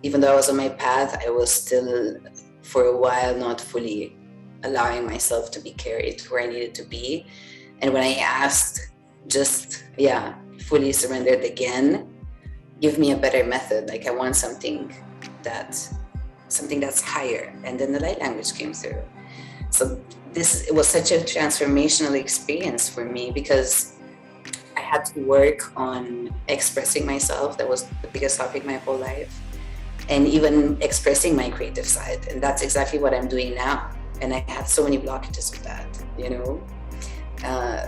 even though I was on my path, I was still for a while not fully allowing myself to be carried to where I needed to be. And when I asked, just fully surrendered again, give me a better method. Like I want something that's higher. And then the light language came through. So it was such a transformational experience for me because I had to work on expressing myself. That was the biggest topic my whole life. And even expressing my creative side. And that's exactly what I'm doing now. And I had so many blockages with that, you know?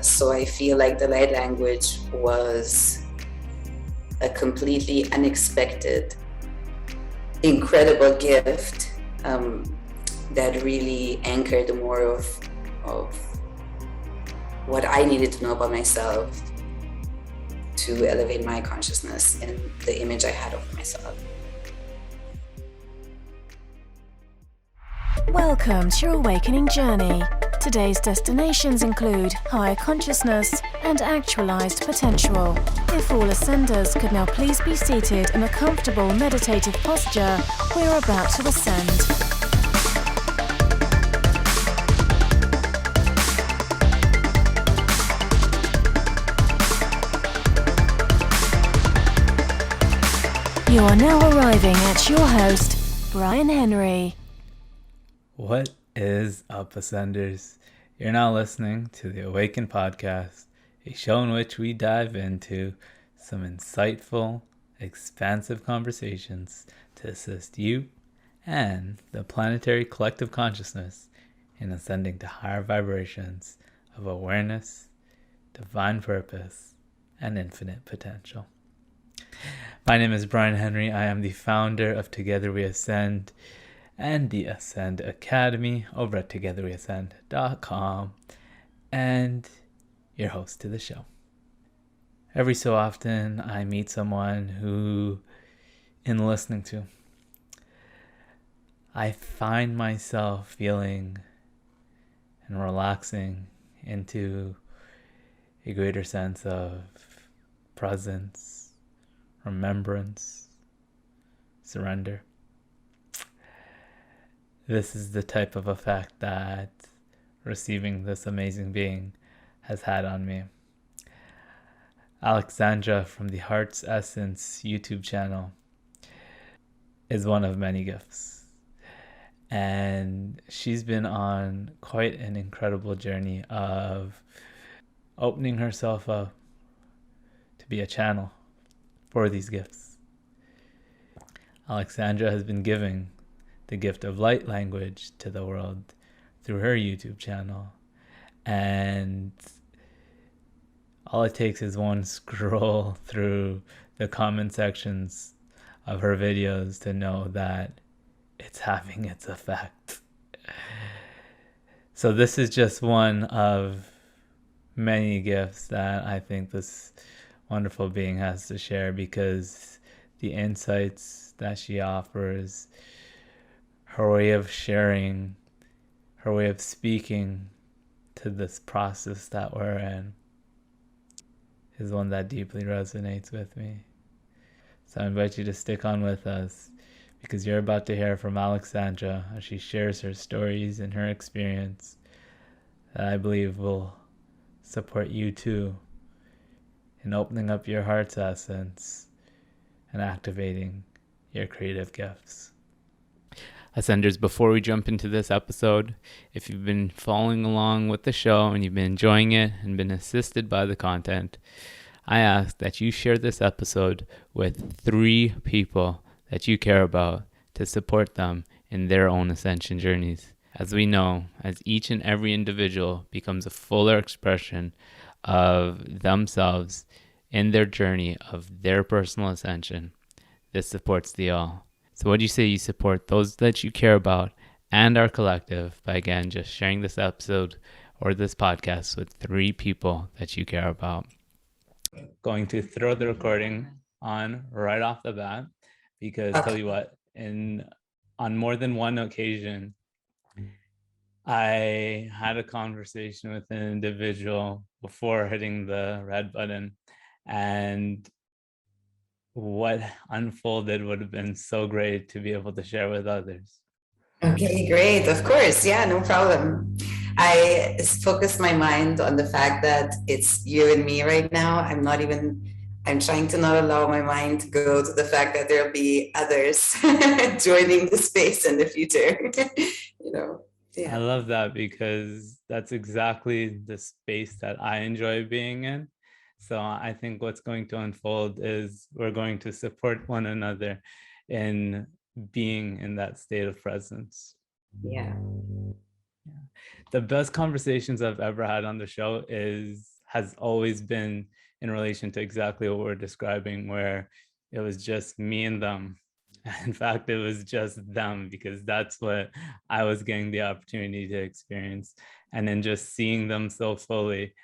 So I feel like the light language was a completely unexpected, incredible gift that really anchored more of what I needed to know about myself to elevate my consciousness and the image I had of myself. Welcome to your awakening journey. Today's destinations include higher consciousness and actualized potential. If all ascenders could now please be seated in a comfortable meditative posture, we're about to ascend. You are now arriving at your host, Brian Henry. What is up, Ascenders? You're now listening to the Awaken podcast, a show in which we dive into some insightful, expansive conversations to assist you and the planetary collective consciousness in ascending to higher vibrations of awareness, divine purpose, and infinite potential. My name is Brian Henry. I am the founder of Together We Ascend and the Ascend Academy over at togetherweascend.com, and your host to the show. Every so often, I meet someone who, in listening to, I find myself feeling and relaxing into a greater sense of presence, remembrance, surrender. This is the type of effect that receiving this amazing being has had on me. Alexandra from the Heart's Essence YouTube channel is one of many gifts. And she's been on quite an incredible journey of opening herself up to be a channel for these gifts. Alexandra has been giving the gift of light language to the world through her YouTube channel. And all it takes is one scroll through the comment sections of her videos to know that it's having its effect. So this is just one of many gifts that I think this wonderful being has to share, because the insights that she offers, her way of sharing, her way of speaking to this process that we're in is one that deeply resonates with me. So I invite you to stick on with us, because you're about to hear from Alexandra as she shares her stories and her experience that I believe will support you too in opening up your heart's essence and activating your creative gifts. Ascenders, before we jump into this episode, if you've been following along with the show and you've been enjoying it and been assisted by the content, I ask that you share this episode with 3 people that you care about to support them in their own ascension journeys. As we know, as each and every individual becomes a fuller expression of themselves in their journey of their personal ascension, this supports the all. So what do you say you support those that you care about and our collective by, again, just sharing this episode or this podcast with 3 people that you care about? Going to throw the recording on right off the bat, because tell you what, on more than one occasion, I had a conversation with an individual before hitting the red button, and what unfolded would have been so great to be able to share with others. Okay, great. Of course. Yeah, no problem. I focused my mind on the fact that it's you and me right now. I'm trying to not allow my mind to go to the fact that there'll be others joining the space in the future. You know, I yeah. love that because that's exactly the space that I enjoy being in. So I think what's going to unfold is we're going to support one another in being in that state of presence. Yeah. Yeah. The best conversations I've ever had on the show has always been in relation to exactly what we're describing, where it was just me and them. In fact, it was just them because that's what I was getting the opportunity to experience. And then just seeing them so fully,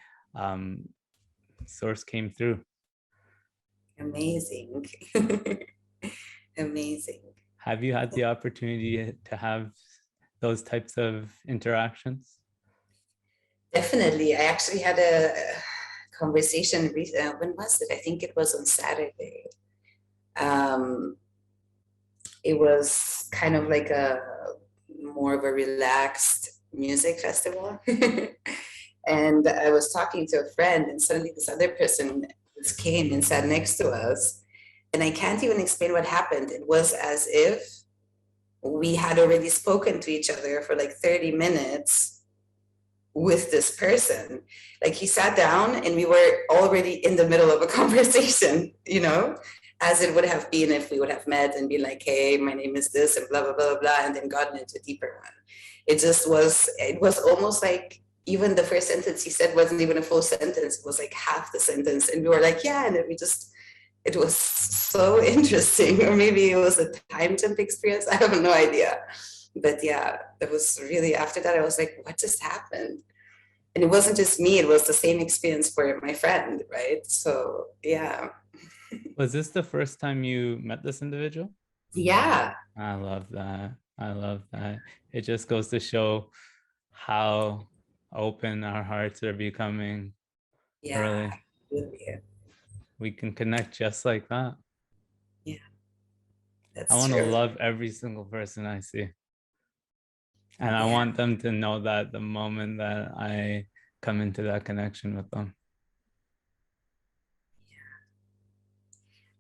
Source came through. Amazing. Amazing. Have you had the opportunity to have those types of interactions? Definitely. I actually had a conversation. When was it? I think it was on Saturday. It was kind of like a more of a relaxed music festival. And I was talking to a friend, and suddenly this other person just came and sat next to us. And I can't even explain what happened. It was as if we had already spoken to each other for like 30 minutes with this person. Like he sat down and we were already in the middle of a conversation, you know, as it would have been if we would have met and been like, hey, my name is this and blah, blah, blah, blah, and then gotten into a deeper one. It was almost like even the first sentence he said wasn't even a full sentence. It was like half the sentence. And we were like, yeah. And then it was so interesting. Or maybe it was a time jump experience. I have no idea. But yeah, it was really, after that, I was like, what just happened? And it wasn't just me, it was the same experience for my friend, right? So yeah. Was this the first time you met this individual? Yeah. I love that. I love that. It just goes to show how open our hearts are becoming. Yeah. Really, Really. we can connect just like that. Yeah. I That's want to true. love every single person I see. And I Yeah. want them to know that the moment that I come into that connection with them.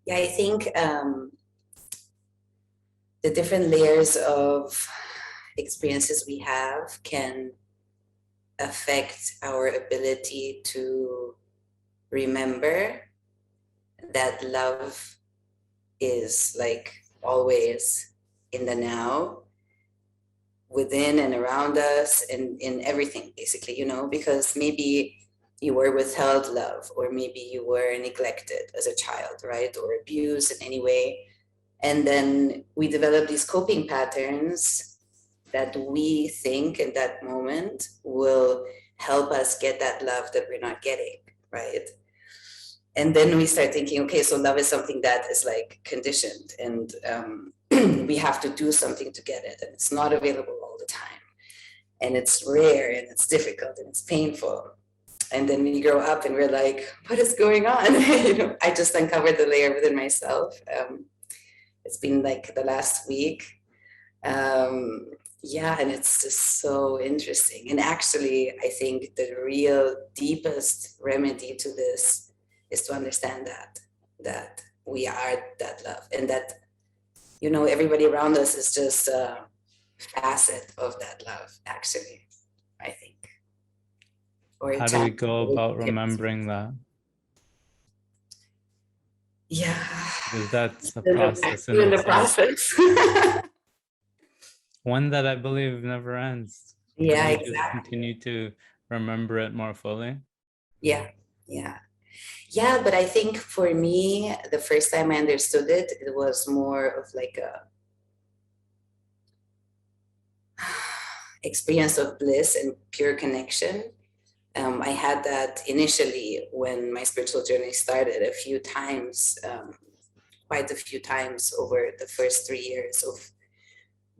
Yeah, I think the different layers of experiences we have can affect our ability to remember that love is like always in the now, within and around us, and in everything, basically, you know, because maybe you were withheld love, or maybe you were neglected as a child, right? Or abused in any way. And then we develop these coping patterns that we think in that moment will help us get that love that we're not getting, right? And then we start thinking, okay, so love is something that is like conditioned, and we have to do something to get it, and it's not available all the time, and it's rare, and it's difficult, and it's painful. And then we grow up and we're like, what is going on? You know, I just uncovered the layer within myself. It's been like the last week. Yeah, and it's just so interesting. And actually, I think the real deepest remedy to this is to understand that we are that love, and that, you know, everybody around us is just a facet of that love, actually, I think. Or a How do we chapter. go about remembering that? Yeah. Because that's a process in Still in the itself. process. One that I believe never ends. Yeah, We just exactly. continue to remember it more fully. Yeah, yeah. Yeah, but I think for me, the first time I understood it, it was more of like a experience of bliss and pure connection. I had that initially when my spiritual journey started a few times, quite a few times over the first 3 years of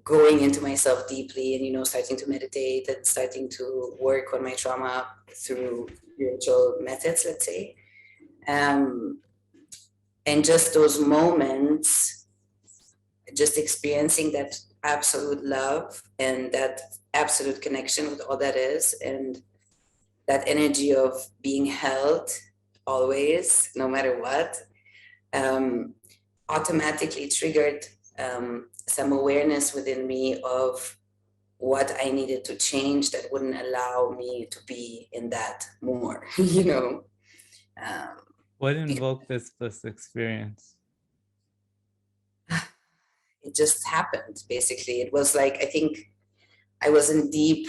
going into myself deeply, and, you know, starting to meditate and starting to work on my trauma through spiritual methods, let's say. And just those moments, just experiencing that absolute love and that absolute connection with all that is, and that energy of being held always, no matter what, um, automatically triggered some awareness within me of what I needed to change that wouldn't allow me to be in that more, you know. What invoked this experience? It just happened, basically. It was like, I think I was in deep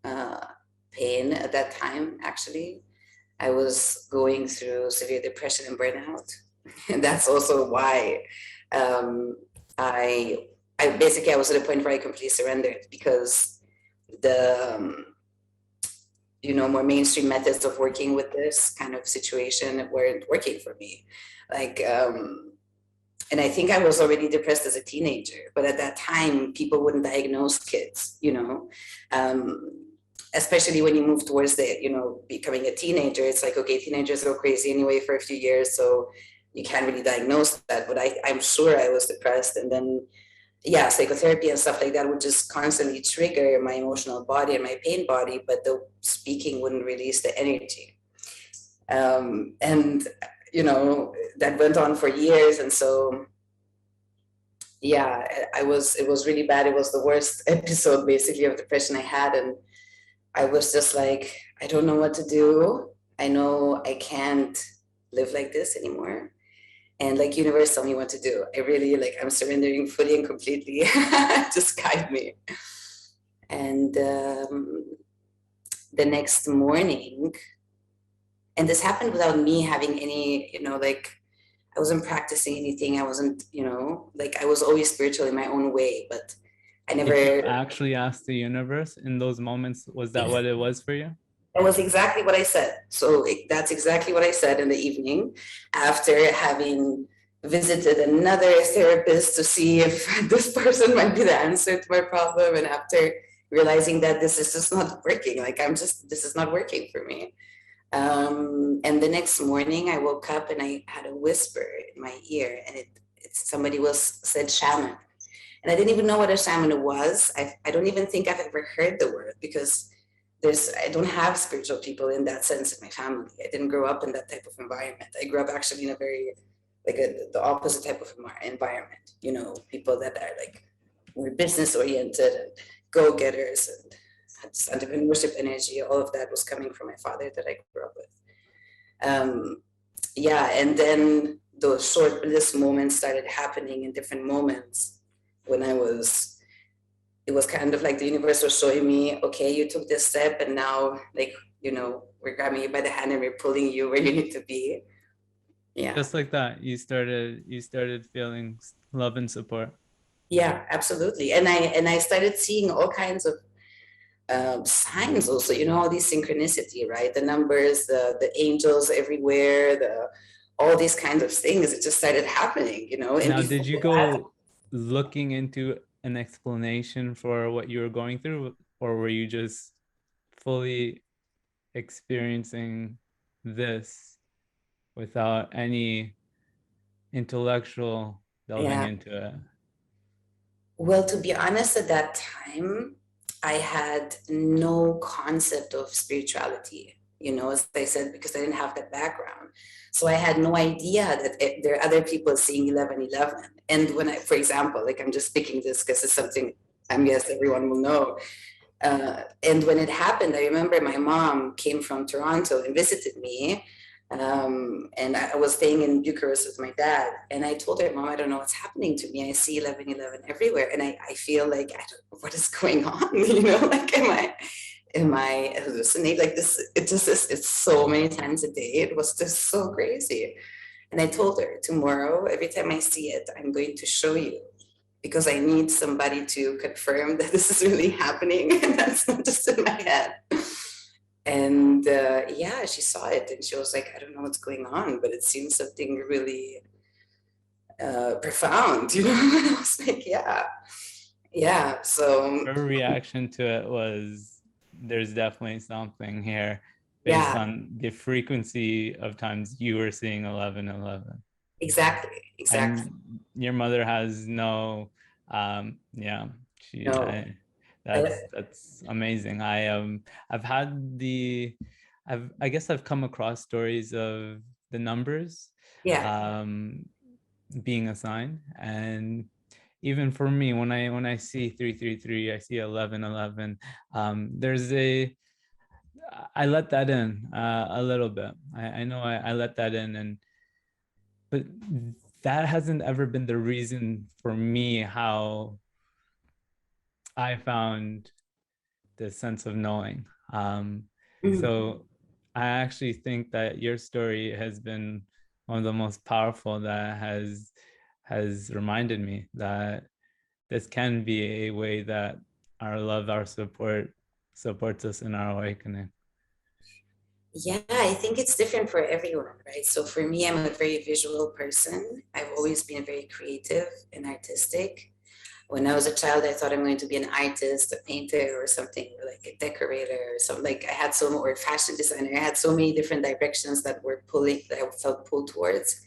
uh, pain at that time, actually. I was going through severe depression and burnout. And that's also why um, I basically, I was at a point where I completely surrendered, because the, more mainstream methods of working with this kind of situation weren't working for me. Like, and I think I was already depressed as a teenager, but at that time, people wouldn't diagnose kids, especially when you move towards becoming a teenager. It's like, okay, teenagers go crazy anyway for a few years, so you can't really diagnose that. But I'm sure I was depressed. And then, yeah, psychotherapy and stuff like that would just constantly trigger my emotional body and my pain body, but the speaking wouldn't release the energy. And that went on for years. And so, yeah, it was really bad. It was the worst episode basically of depression I had. And I was just like, I don't know what to do. I know I can't live like this anymore. And like, universe, tell me what to do. I'm surrendering fully and completely. Just guide me. And the next morning, and this happened without me having any, I wasn't practicing anything. I wasn't, I was always spiritual in my own way, but I never. Did you actually ask the universe in those moments? Was that what it was for you? That was exactly what I said. So that's exactly what I said in the evening, after having visited another therapist to see if this person might be the answer to my problem. And after realizing that this is just not working, this is not working for me. And the next morning I woke up and I had a whisper in my ear, and somebody said shaman. And I didn't even know what a shaman was. I don't even think I've ever heard the word, because I don't have spiritual people in that sense in my family. I didn't grow up in that type of environment. I grew up actually in a very, the opposite type of environment, people that are more business oriented and go-getters and had this entrepreneurship energy. All of that was coming from my father that I grew up with. And then those short bliss moments started happening in different moments when it was kind of like the universe was showing me, okay, you took this step, and now we're grabbing you by the hand and we're pulling you where you need to be. Yeah. Just like that, you started feeling love and support. Yeah, absolutely. And I started seeing all kinds of signs also, all these synchronicity, right? The numbers, the angels everywhere, all these kinds of things. It just started happening, And now, did you go looking into an explanation for what you were going through, or were you just fully experiencing this without any intellectual delving into it? Well, to be honest, at that time, I had no concept of spirituality, as I said, because I didn't have that background. So I had no idea that there are other people seeing 11:11. And when for example, I'm just picking this because it's something I guess everyone will know. And when it happened, I remember my mom came from Toronto and visited me. And I was staying in Bucharest with my dad. And I told her, Mom, I don't know what's happening to me. I see 11:11 everywhere. And I feel like, I don't know what is going on. Am I hallucinating? This, it's so many times a day. It was just so crazy. And I told her, tomorrow, every time I see it, I'm going to show you, because I need somebody to confirm that this is really happening and that's not just in my head. And she saw it and she was like, I don't know what's going on, but it seems something really profound, And I was like, yeah. So her reaction to it was, there's definitely something here based on the frequency of times you were seeing 11:11. Exactly. And your mother has no, yeah, she, No, that's amazing. I've had the, I guess I've come across stories of the numbers, yeah. um, being a sign, and even for me, when I see 333, I see 1111. There's a, I let that in a little bit. I know I let that in, and but that hasn't ever been the reason for me how I found the sense of knowing. Mhm. So I actually think that your story has been one of the most powerful that has reminded me that this can be a way that our love, our support supports us in our awakening. Yeah, I think it's different for everyone, right? So for me, I'm a very visual person. I've always been very creative and artistic. When I was a child, I thought I'm going to be an artist, a painter, or something like a decorator, or something. Like I had so, or fashion designer. I had so many different directions that were pulling, that I felt pulled towards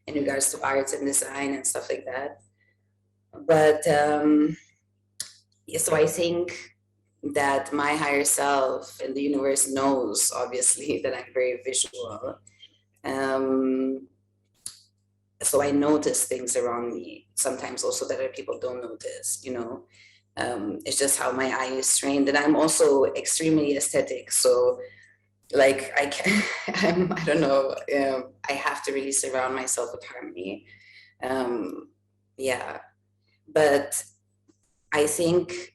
in regards to art and design and stuff like that. But yeah, so I think that my higher self and the universe knows, obviously, that I'm very visual. Um, so I notice things around me sometimes also that other people don't notice, you know. It's just how my eye is trained. And I'm also extremely aesthetic. So like I can, I don't know, I have to really surround myself with harmony. Um, yeah, but I think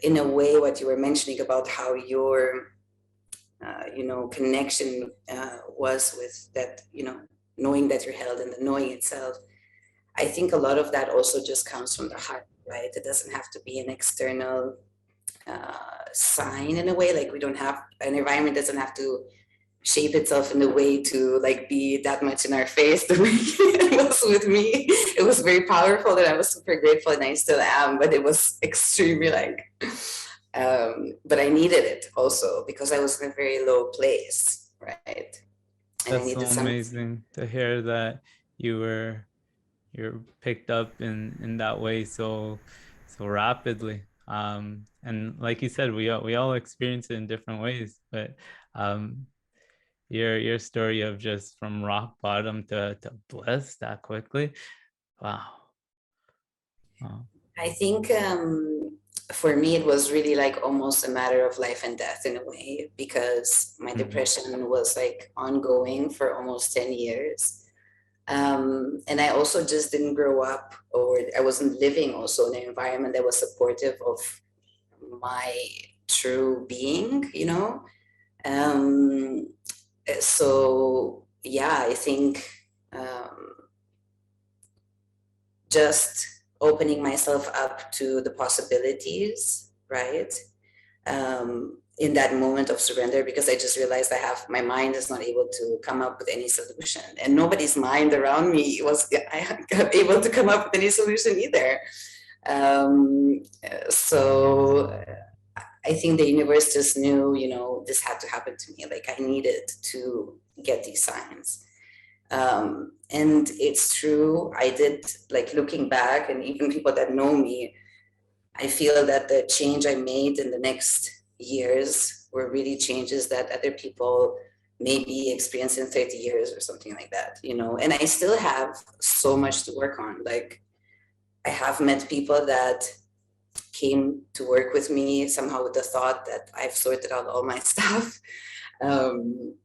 in a way what you were mentioning about how your you know, connection was with that, you know, knowing that you're held and the knowing itself. I think a lot of that also just comes from the heart, right? It doesn't have to be an external sign in a way. Like we don't have, an environment doesn't have to shape itself in a way to like be that much in our face the way it was with me. It was very powerful and I was super grateful and I still am, but it was extremely like, but I needed it also because I was in a very low place, right? And I That's so needed some. amazing to hear that you were you're picked up in that way so rapidly. And like you said, we all experience it in different ways, but um, your story of just from rock bottom to bliss that quickly, wow. Wow. I think for me, it was really like almost a matter of life and death in a way because my Mm-hmm. depression was like ongoing for almost 10 years. And I also just didn't grow up, or I wasn't living also in an environment that was supportive of my true being, you know? Um, so, yeah, I think just opening myself up to the possibilities, right? In that moment of surrender, because I just realized my mind is not able to come up with any solution, and nobody's mind around me was able to come up with any solution either. Um, so I think the universe just knew, you know, this had to happen to me. Like I needed to get these signs. And it's true. I did, like looking back, and even people that know me, I feel that the change I made in the next years were really changes that other people maybe experience in 30 years or something like that, you know. And I still have so much to work on. Like I have met people that came to work with me somehow with the thought that I've sorted out all my stuff. Um,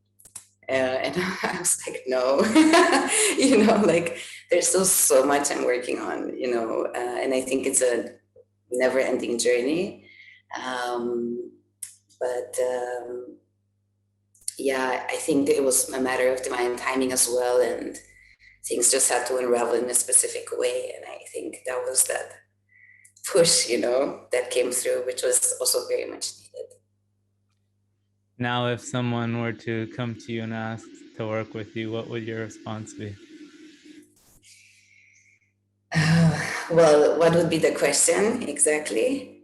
and I was like, no, you know, like there's still so much I'm working on, you know, and I think it's a never ending journey. Um, but yeah, I think it was a matter of divine timing as well. And things just had to unravel in a specific way. And I think that was that push, you know, that came through, which was also very much needed. Now, if someone were to come to you and ask to work with you, what would your response be? Well, what would be the question exactly?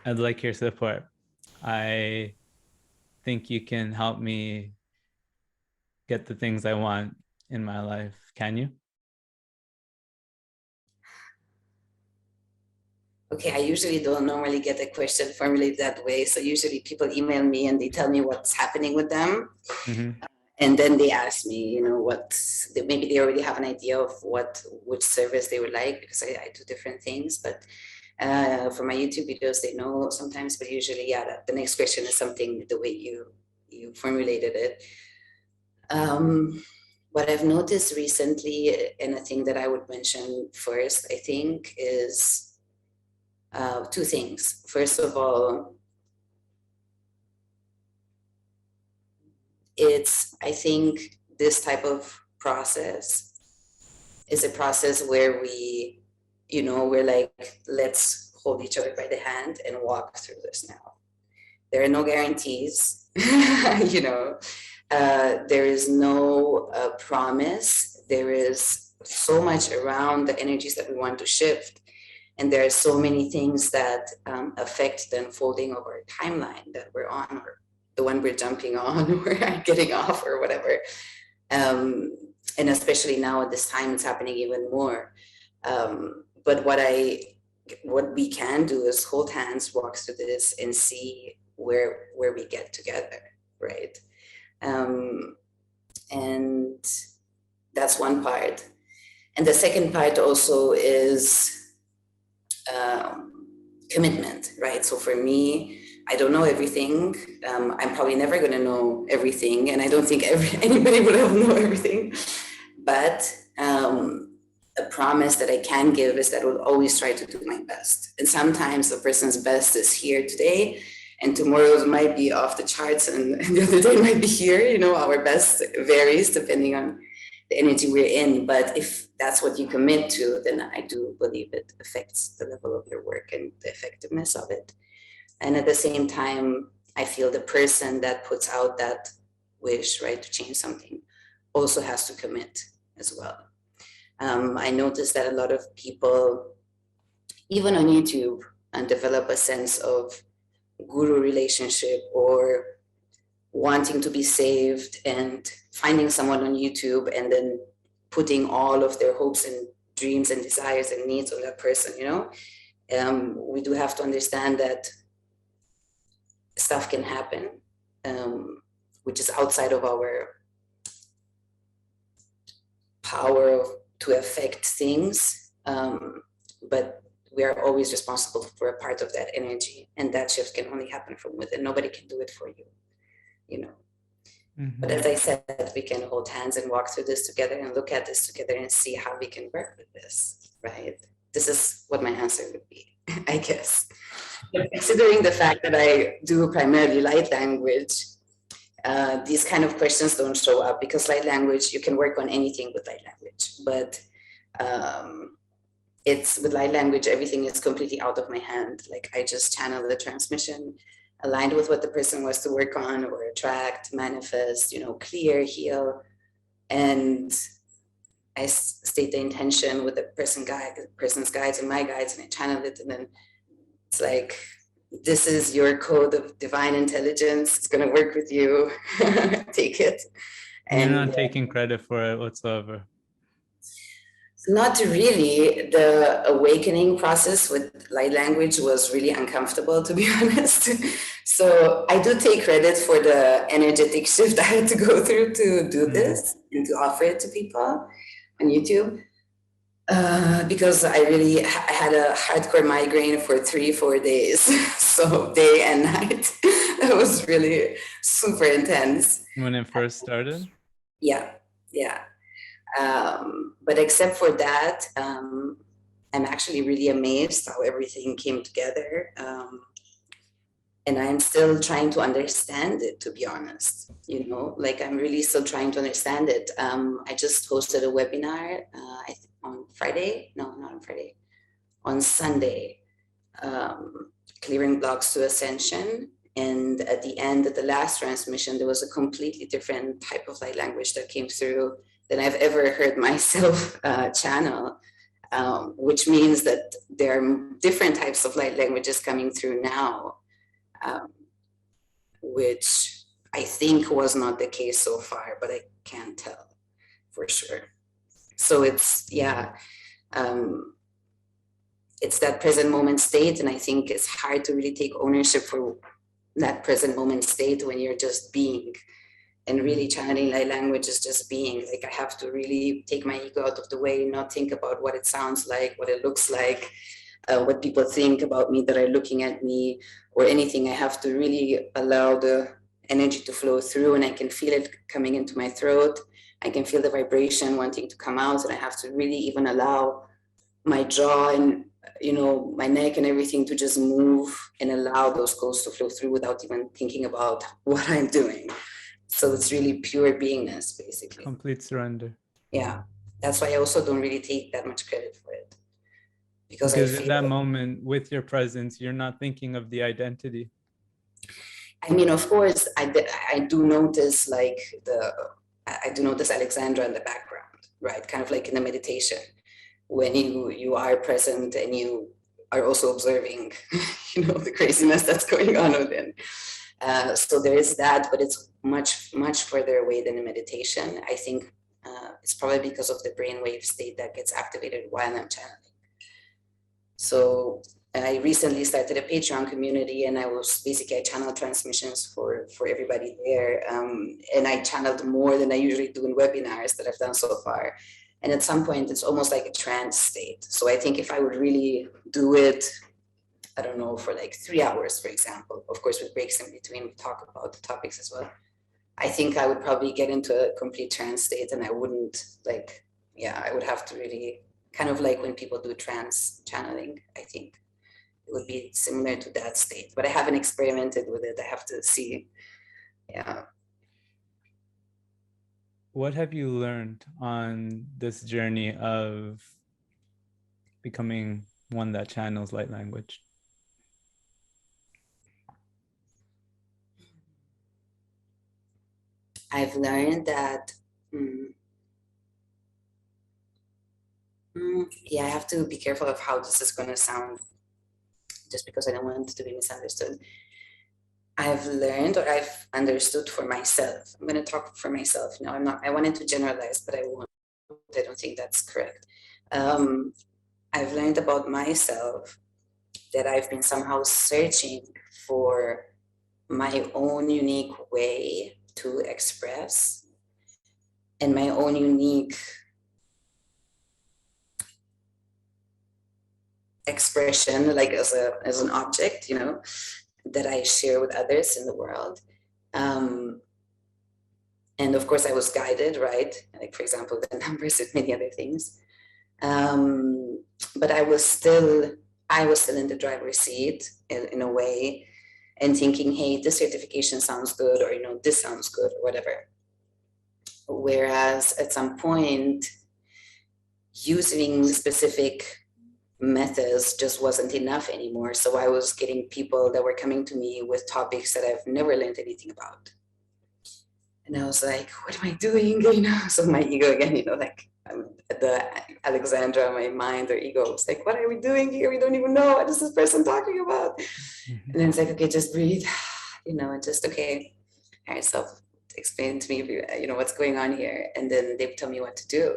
I'd like your support. I think you can help me get the things I want in my life. Can you? Okay, I usually don't normally get a question formulated that way. So usually people email me and they tell me what's happening with them. Mm-hmm. And then they ask me, you know, maybe they already have an idea of which service they would like, because I do different things. But for my YouTube videos, they know sometimes, but usually, yeah, the next question is something the way you formulated it. What I've noticed recently, and a thing that I would mention first, I think, is two things. First of all, I think this type of process is a process where we're like, let's hold each other by the hand and walk through this now. There are no guarantees, there is no promise. There is so much around the energies that we want to shift. And there are so many things that affect the unfolding of our timeline that we're on, or the one we're jumping on or getting off or whatever. And especially now at this time, it's happening even more. But what we can do is hold hands, walk through this, and see where we get together, right? And that's one part. And the second part also is commitment, right? So for me, I don't know everything. I'm probably never going to know everything, and I don't think anybody will ever know everything. But a promise that I can give is that I will always try to do my best. And sometimes a person's best is here today, and tomorrow might be off the charts, and the other day might be here. Our best varies depending on the energy we're in. But if that's what you commit to, then I do believe it affects the level of your work and the effectiveness of it. And at the same time, I feel the person that puts out that wish, right, to change something also has to commit as well. I noticed that a lot of people, even on YouTube, develop a sense of guru relationship or wanting to be saved and finding someone on YouTube and then putting all of their hopes and dreams and desires and needs on that person. We do have to understand that stuff can happen, which is outside of our power to affect things, but we are always responsible for a part of that energy, and that shift can only happen from within. Nobody can do it for you. Mm-hmm. But as I said, we can hold hands and walk through this together and look at this together and see how we can work with this, right? This is what my answer would be, I guess. But considering the fact that I do primarily light language, these kind of questions don't show up, because light language, you can work on anything with light language, but it's with light language, everything is completely out of my hand. Like, I just channel the transmission aligned with what the person wants to work on or attract, manifest, clear, heal. And I state the intention with the person's guides and my guides, and I channel it. And then it's like, this is your code of divine intelligence. It's going to work with you. Take it. And you're not taking credit for it whatsoever. Not really. The awakening process with light language was really uncomfortable, to be honest. So I do take credit for the energetic shift I had to go through to do this and to offer it to people on YouTube. Because I had a hardcore migraine for 3-4 days. So day and night. That was really super intense. When it first started? Yeah. But except for that, I'm actually really amazed how everything came together. And I'm still trying to understand it, to be honest. Like, I'm really still trying to understand it. I just hosted a webinar on Friday. No, not on Friday. On Sunday, clearing blocks to ascension. And at the end of the last transmission, there was a completely different type of light language that came through than I've ever heard myself channel, which means that there are different types of light languages coming through now. which I think was not the case so far, but I can't tell for sure. So it's, yeah, it's that present moment state. And I think it's hard to really take ownership for that present moment state when you're just being. And really channeling light language is just being. Like, I have to really take my ego out of the way, not think about what it sounds like, what it looks like, what people think about me that are looking at me, or anything. I have to really allow the energy to flow through, and I can feel it coming into my throat. I can feel the vibration wanting to come out, and I have to really even allow my jaw and, you know, my neck and everything to just move and allow those goals to flow through without even thinking about what I'm doing. So it's really pure beingness, basically. Complete surrender. Yeah. That's why I also don't really take that much credit for it. Because in that moment, with your presence, you're not thinking of the identity. I mean, of course, I do notice, like, I do notice Alexandra in the background, right? Kind of like in the meditation, when you are present and you are also observing, you know, the craziness that's going on within. So there is that, but it's much, much further away than in meditation. I think it's probably because of the brainwave state that gets activated while I'm channeling. So I recently started a Patreon community, and I channeled transmissions for everybody there. And I channeled more than I usually do in webinars that I've done so far. And at some point, it's almost like a trance state. So I think if I would really do it, I don't know, for like 3 hours, for example, of course, with breaks in between, we talk about the topics as well. I think I would probably get into a complete trance state, and I wouldn't, like, yeah, I would have to really, kind of like when people do trance channeling, I think it would be similar to that state, but I haven't experimented with it. I have to see. Yeah. What have you learned on this journey of becoming one that channels light language? I've learned that, yeah, I have to be careful of how this is going to sound, just because I don't want it to be misunderstood. I've learned, or I've understood for myself. I'm going to talk for myself now. I wanted to generalize, but I won't. I don't think that's correct. I've learned about myself that I've been somehow searching for my own unique way to express, and my own unique expression, like as an object, you know, that I share with others in the world. And of course, I was guided, right? Like, for example, the numbers and many other things. But I was still in the driver's seat in a way, and thinking, hey, this certification sounds good, or, you know, this sounds good, or whatever. Whereas at some point, using specific methods just wasn't enough anymore. So I was getting people that were coming to me with topics that I've never learned anything about. And I was like, what am I doing? You know, so my ego again, you know, like the Alexandra, my mind or ego was like, what are we doing here? We don't even know what is this person talking about. Mm-hmm. And then it's like, okay, just breathe, you know, and just, okay, higher self, explain to me, you know, what's going on here. And then they tell me what to do.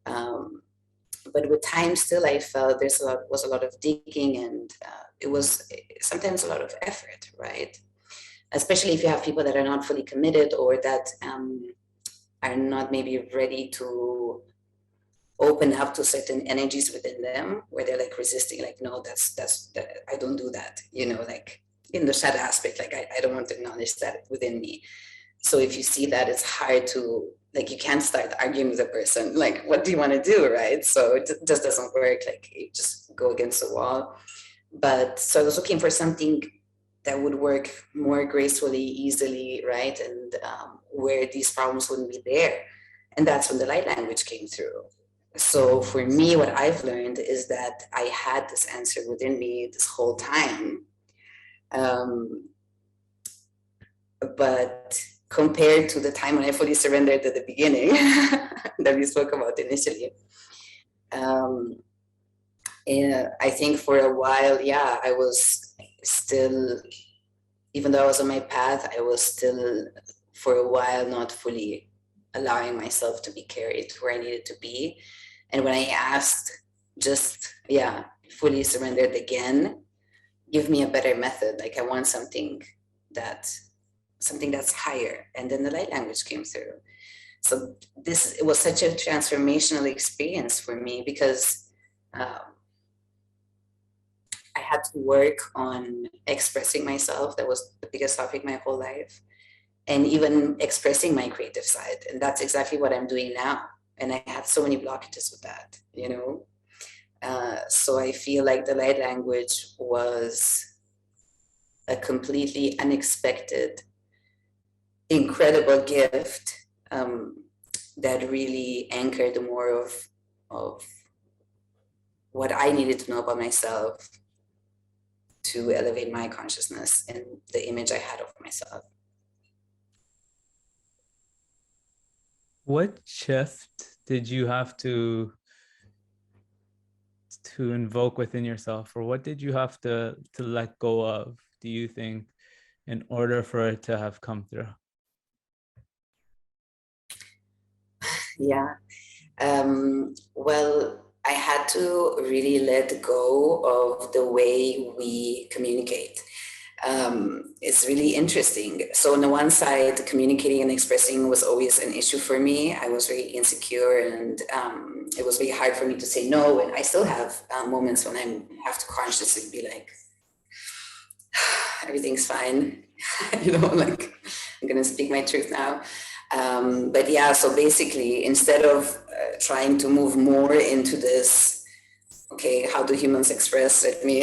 But with time still, I felt was a lot of digging, and it was sometimes a lot of effort, right? Especially if you have people that are not fully committed, or that are not maybe ready to open up to certain energies within them, where they're like resisting, like, no, that's I don't do that, you know, like in the shadow aspect, like I don't want to acknowledge that within me. So if you see that, it's hard to, like, you can't start arguing with a person, like, what do you want to do, right? So it just doesn't work, like, you just go against the wall. But so I was looking for something that would work more gracefully, easily, right? And where these problems wouldn't be there. And that's when the light language came through. So for me, what I've learned is that I had this answer within me this whole time. But compared to the time when I fully surrendered at the beginning that we spoke about initially, I think for a while, yeah, I was still even though I was on my path, I was still for a while not fully allowing myself to be carried to where I needed to be. And when I asked, just, yeah, fully surrendered again, give me a better method. Like I want something that's higher. And then the light language came through. So it was such a transformational experience for me because I had to work on expressing myself. That was the biggest topic my whole life. And even expressing my creative side. And that's exactly what I'm doing now. And I had so many blockages with that, you know? So I feel like the light language was a completely unexpected, incredible gift that really anchored more of what I needed to know about myself to elevate my consciousness and the image I had of myself. What shift did you have to invoke within yourself, or what did you have to let go of, do you think, in order for it to have come through? Yeah. Well, I had to really let go of the way we communicate. It's really interesting. So on the one side, communicating and expressing was always an issue for me. I was very insecure, and it was very hard for me to say no. And I still have moments when I have to consciously be like, everything's fine. Like I'm going to speak my truth now. But yeah, so basically, instead of trying to move more into this, okay, how do humans express? Let me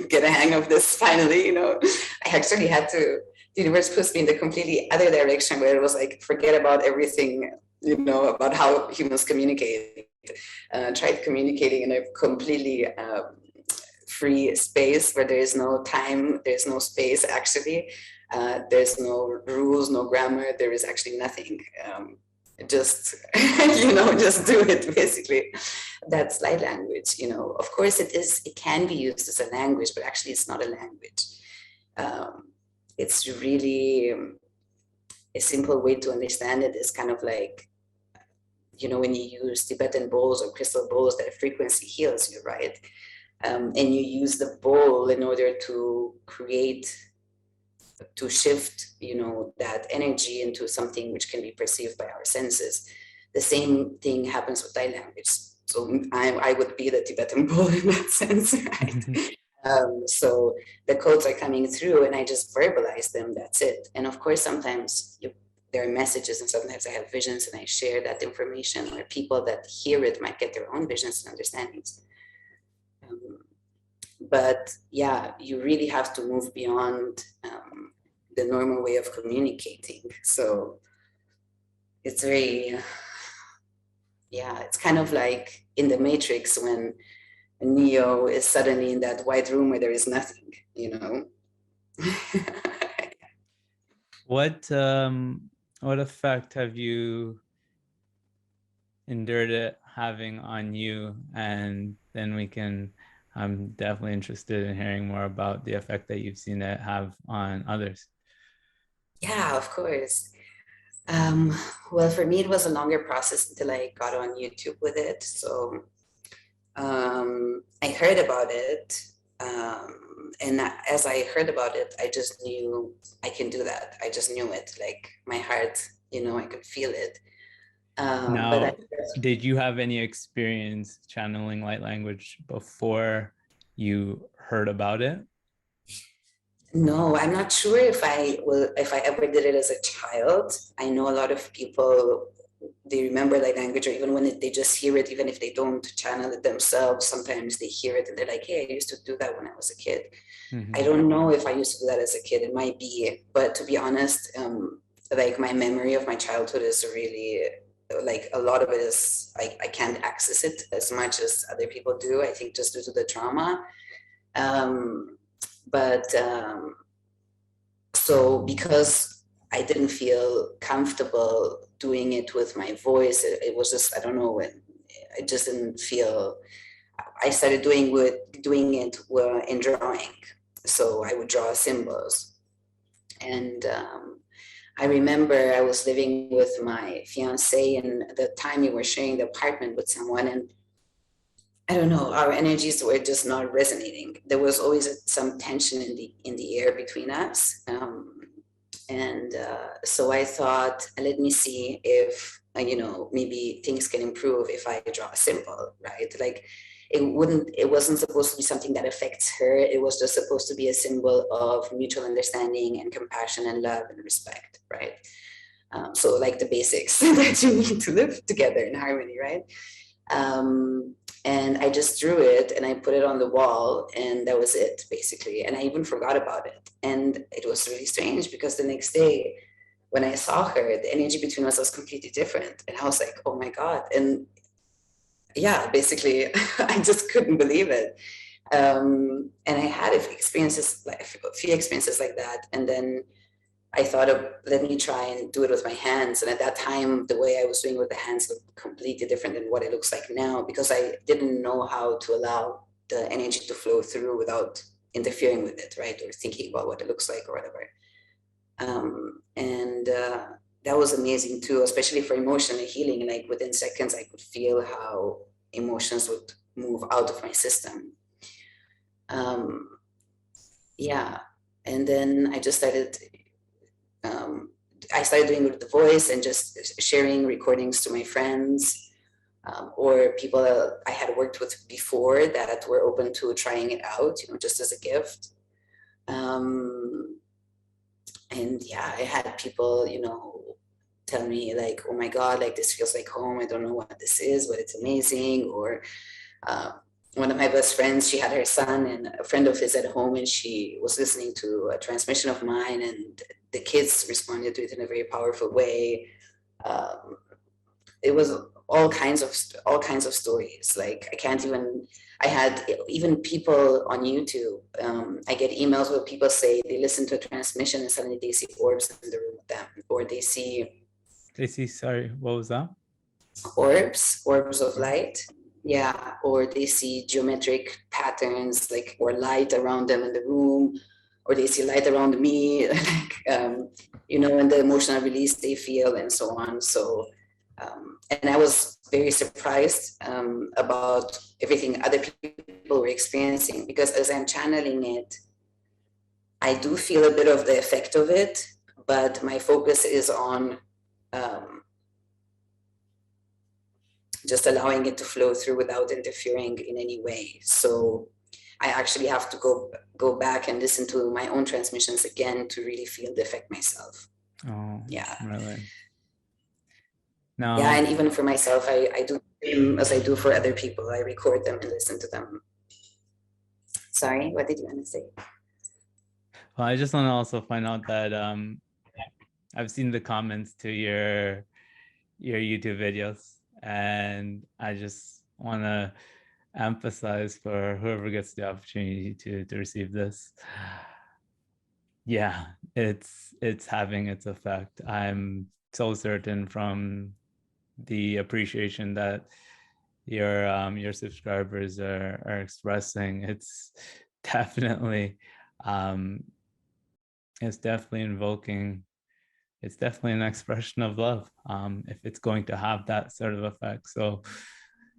get a hang of this finally, I actually had to, the universe pushed me in the completely other direction where it was like, forget about everything, about how humans communicate. Tried communicating in a completely free space where there is no time, there's no space actually. There's no rules, no grammar, there is actually nothing. Just, just do it basically. That's light language, Of course it can be used as a language, but actually it's not a language. It's really a simple way to understand it is kind of like, when you use Tibetan bowls or crystal bowls, that frequency heals you, right? And you use the bowl in order to shift, that energy into something which can be perceived by our senses. The same thing happens with light language. So I would be the Tibetan bowl in that sense, right? So the codes are coming through and I just verbalize them, that's it. And of course, sometimes there are messages and sometimes I have visions and I share that information, or people that hear it might get their own visions and understandings. But yeah, you really have to move beyond the normal way of communicating. So it's very, it's kind of like in the Matrix when Neo is suddenly in that white room where there is nothing, What effect have you endured it having on you? And then I'm definitely interested in hearing more about the effect that you've seen it have on others. Yeah, of course. Well, for me, it was a longer process until I got on YouTube with it. So I heard about it. And as I heard about it, I just knew I can do that. I just knew it, like my heart, I could feel it. Now, did you have any experience channeling light language before you heard about it? No, I'm not sure if I ever did it as a child. I know a lot of people, they remember light language, or even when they just hear it, even if they don't channel it themselves, sometimes they hear it and they're like, hey, I used to do that when I was a kid. Mm-hmm. I don't know if I used to do that as a kid. It might be, but to be honest, like my memory of my childhood is really, like a lot of it is, I can't access it as much as other people do, I think just due to the trauma. So because I didn't feel comfortable doing it with my voice, it was just, I don't know, I just didn't feel, I started doing it in drawing. So I would draw symbols. And I remember I was living with my fiance, and at the time we were sharing the apartment with someone, and I don't know, our energies were just not resonating. There was always some tension in the air between us. And so I thought, let me see if, maybe things can improve if I draw a symbol, right? Like it wasn't supposed to be something that affects her. It was just supposed to be a symbol of mutual understanding and compassion and love and respect, right? So like the basics that you need to live together in harmony, right? And I just drew it and I put it on the wall, and that was it basically. And I even forgot about it. And it was really strange because the next day when I saw her, the energy between us was completely different. And I was like, oh my God. And yeah, basically, I just couldn't believe it. And I had a few experiences like that. And then I thought of, let me try and do it with my hands. And at that time, the way I was doing with the hands looked completely different than what it looks like now, because I didn't know how to allow the energy to flow through without interfering with it, right? Or thinking about what it looks like or whatever. And that was amazing too, especially for emotional healing. Like within seconds, I could feel how emotions would move out of my system. Yeah. And then I just started doing it with the voice and just sharing recordings to my friends, or people that I had worked with before that were open to trying it out, just as a gift. And yeah, I had people, tell me like, oh my God, like this feels like home. I don't know what this is, but it's amazing. Or one of my best friends, she had her son and a friend of his at home, and she was listening to a transmission of mine, and the kids responded to it in a very powerful way. It was all kinds of stories. Like I had even people on YouTube. I get emails where people say they listen to a transmission and suddenly they see orbs in the room with them, or they see, sorry, what was that? Orbs of light. Yeah, or they see geometric patterns, like, or light around them in the room, or they see light around me, like, and the emotional release they feel, and so on. So, and I was very surprised about everything other people were experiencing, because as I'm channeling it, I do feel a bit of the effect of it, but my focus is on just allowing it to flow through without interfering in any way. So I actually have to go back and listen to my own transmissions again to really feel the effect myself. Oh, yeah. Really? No. Yeah, and even for myself, I do them as I do for other people. I record them and listen to them. Sorry, what did you want to say? Well, I just want to also find out that I've seen the comments to your YouTube videos, and I just want to emphasize for whoever gets the opportunity to receive this. Yeah, it's having its effect. I'm so certain from the appreciation that your subscribers are expressing. It's definitely invoking. It's definitely an expression of love, if it's going to have that sort of effect. So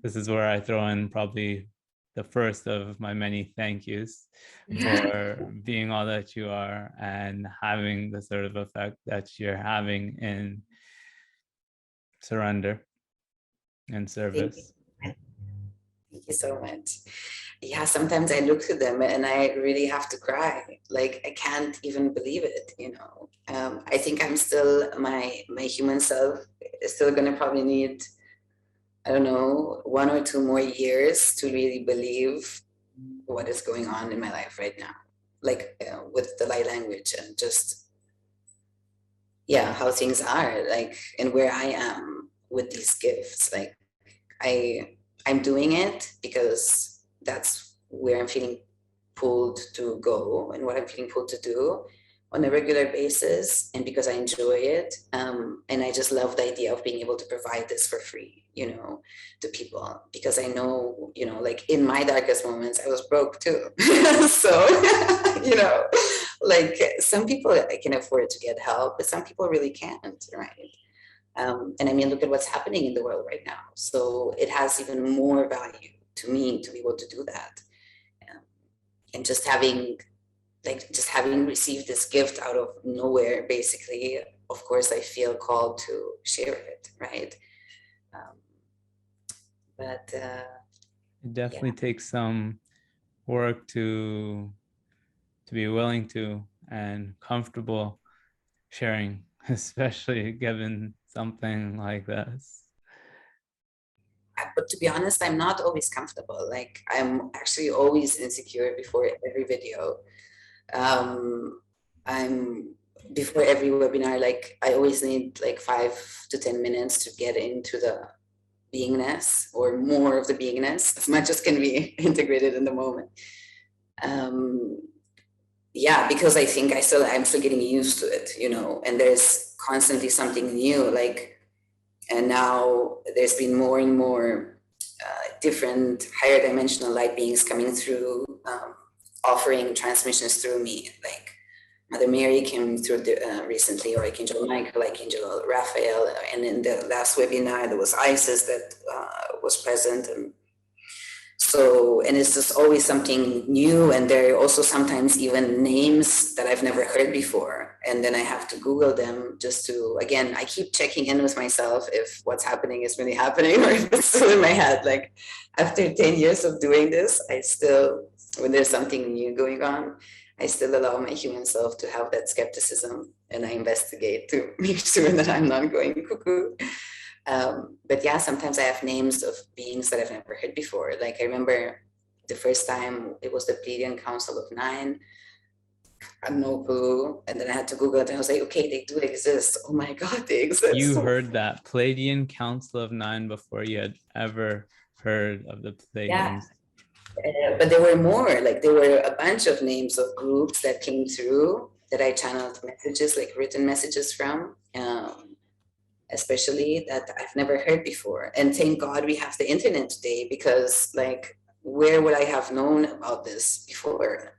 this is where I throw in probably the first of my many thank yous for being all that you are and having the sort of effect that you're having in surrender and service. Thank you so much. Yeah, sometimes I look to them and I really have to cry. Like, I can't even believe it, I think I'm still, my human self is still gonna probably need, I don't know, 1 or 2 more years to really believe what is going on in my life right now. Like, with the light language and just, how things are, like, and where I am with these gifts. Like, I'm doing it because that's where I'm feeling pulled to go and what I'm feeling pulled to do on a regular basis, and because I enjoy it. And I just love the idea of being able to provide this for free, to people, because I know, like in my darkest moments, I was broke too. So, Like some people can afford to get help, but some people really can't, right? And I mean, look at what's happening in the world right now. So it has even more value to me to be able to do that. And just having received this gift out of nowhere, basically, of course, I feel called to share it, right? But it definitely takes some work to be willing to and comfortable sharing, especially given something like this. But to be honest, I'm not always comfortable. Like I'm actually always insecure before every video. I'm before every webinar, like I always need like 5 to 10 minutes to get into the beingness or more of the beingness as much as can be integrated in the moment. Yeah, because I think I'm still getting used to it, you know, and there's constantly something new. Like, and now there's been more and more different higher dimensional light beings coming through, offering transmissions through me. Like Mother Mary came through recently, or Archangel Michael, Archangel Raphael, and in the last webinar there was Isis that was present, and so, and it's just always something new, and there are also sometimes even names that I've never heard before, and then I have to Google them just to, again, I keep checking in with myself if what's happening is really happening or if it's still in my head. Like after 10 years of doing this, I still, when there's something new going on, I still allow my human self to have that skepticism, and I investigate to make sure that I'm not going cuckoo. But yeah, sometimes I have names of beings that I've never heard before. Like I remember the first time it was the Pleiadian Council of Nine. I had no clue. And then I had to Google it, and I was like, okay, they do exist. Oh my God, they exist. You heard that Pleiadian Council of Nine before you had ever heard of the Pleiadians. Yeah. But there were more, like there were a bunch of names of groups that came through that I channeled messages, like written messages from. Especially that I've never heard before. And thank God we have the internet today, because like, where would I have known about this before?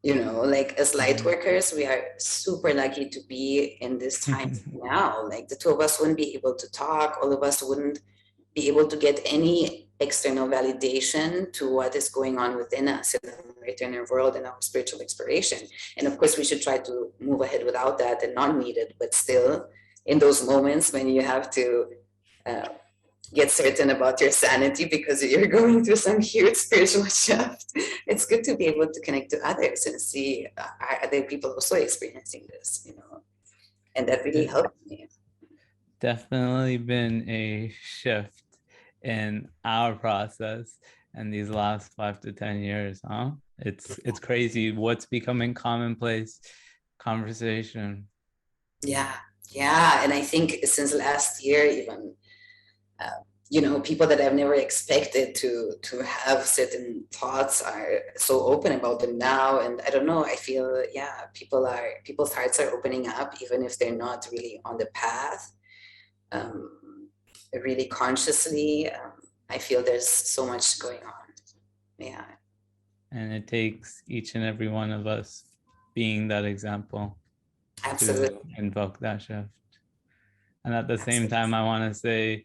You know, like as light workers, we are super lucky to be in this time now. Like the two of us wouldn't be able to talk. All of us wouldn't be able to get any external validation to what is going on within us in our inner world and our spiritual exploration. And of course, we should try to move ahead without that and not need it, but still, in those moments when you have to get certain about your sanity because you're going through some huge spiritual shift, it's good to be able to connect to others and see are other people also experiencing this, you know, and that really helped me. Definitely been a shift in our process in these last 5 to 10 years, huh? It's crazy what's becoming commonplace conversation. Yeah, and I think since last year, even, you know, people that I've never expected to have certain thoughts are so open about them now. And I don't know, I feel, yeah, people's hearts are opening up, even if they're not really on the path, really consciously. I feel there's so much going on. Yeah. And it takes each and every one of us being that example. Absolutely. To invoke that shift. And at the same time, I want to say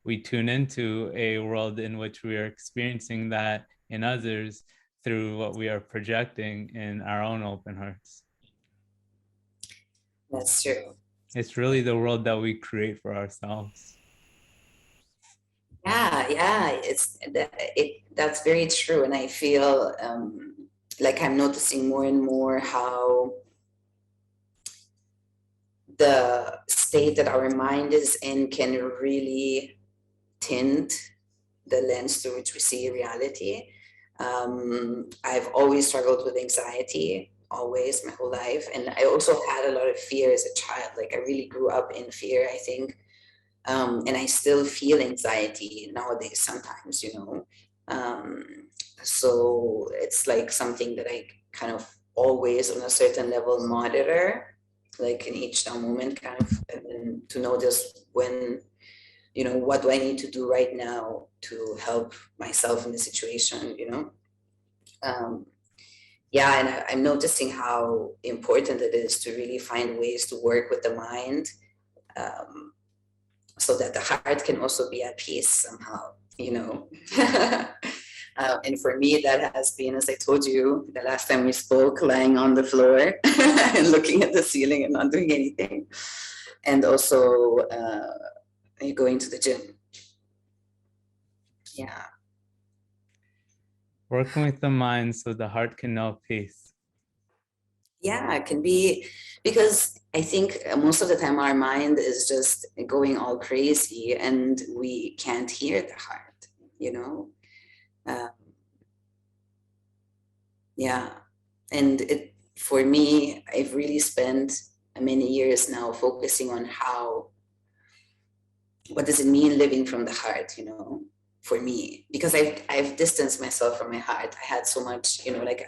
we tune into a world in which we are experiencing that in others through what we are projecting in our own open hearts. That's true. It's really the world that we create for ourselves. Yeah, that's very true. And I feel like I'm noticing more and more how the state that our mind is in can really tint the lens through which we see reality. I've always struggled with anxiety, always, my whole life. And I also had a lot of fear as a child. Like I really grew up in fear, I think. And I still feel anxiety nowadays sometimes, you know. So it's like something that I kind of always on a certain level monitor, like in each now moment, kind of, and to notice when, you know, what do I need to do right now to help myself in the situation, you know? yeah, and I'm noticing how important it is to really find ways to work with the mind, so that the heart can also be at peace somehow, you know. And for me, that has been, as I told you the last time we spoke, lying on the floor and looking at the ceiling and not doing anything. And also going to the gym. Yeah. Working with the mind so the heart can know peace. Yeah, it can be, because I think most of the time our mind is just going all crazy and we can't hear the heart, you know. Yeah, and for me, I've really spent many years now focusing on what does it mean living from the heart, you know, for me, because I've distanced myself from my heart. I had so much, you know, like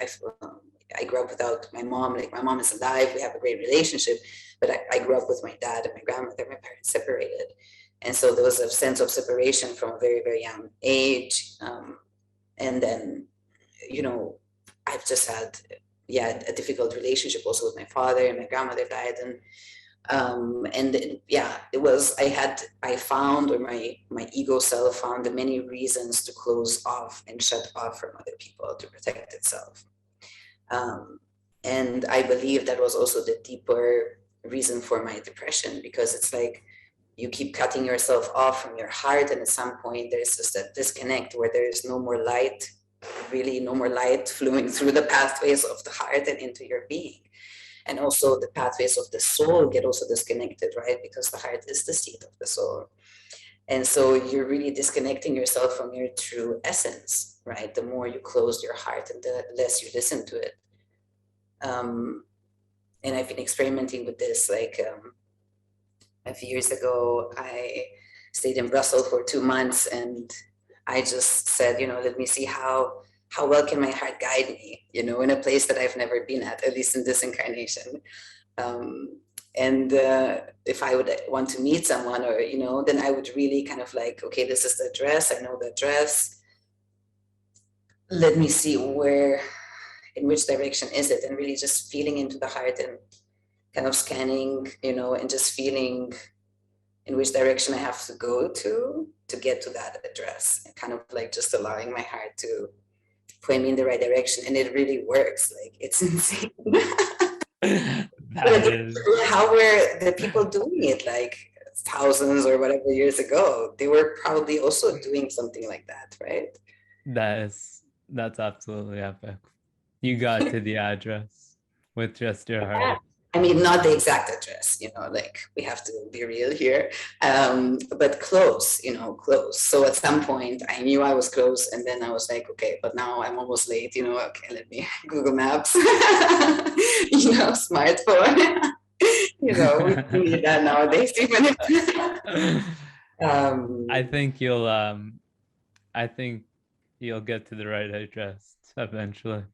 I grew up without my mom. Like, my mom is alive, we have a great relationship, but I grew up with my dad and my grandmother. My parents separated, and so there was a sense of separation from a very, very young age. And then, you know, I've just had, yeah, a difficult relationship also with my father, and my grandmother died. Yeah, it was, I found, or my ego self found many reasons to close off and shut off from other people to protect itself. And I believe that was also the deeper reason for my depression, because it's like you keep cutting yourself off from your heart, and at some point there's just a disconnect where there is no more light, really no more light flowing through the pathways of the heart and into your being. And also the pathways of the soul get also disconnected, right? Because the heart is the seat of the soul. And so you're really disconnecting yourself from your true essence, right? The more you close your heart and the less you listen to it. And I've been experimenting with this. Like, a few years ago, I stayed in Brussels for 2 months, and I just said, you know, let me see how well can my heart guide me, you know, in a place that I've never been at least in this incarnation. And if I would want to meet someone, or, you know, then I would really kind of like, okay, this is the address, I know the address. Let me see in which direction is it, and really just feeling into the heart and kind of scanning, you know, and just feeling in which direction I have to go to get to that address, and kind of like just allowing my heart to point me in the right direction. And it really works. Like, it's insane. How were the people doing it like thousands or whatever years ago? They were probably also doing something like that, right? That's absolutely epic. You got to the address with just your heart. I mean, not the exact address, you know, like, we have to be real here, but close, you know, close. So at some point I knew I was close, and then I was like, okay, but now I'm almost late, you know, okay, let me Google Maps, you know, smartphone, you know, we need that nowadays, even if, I think you'll get to the right address eventually.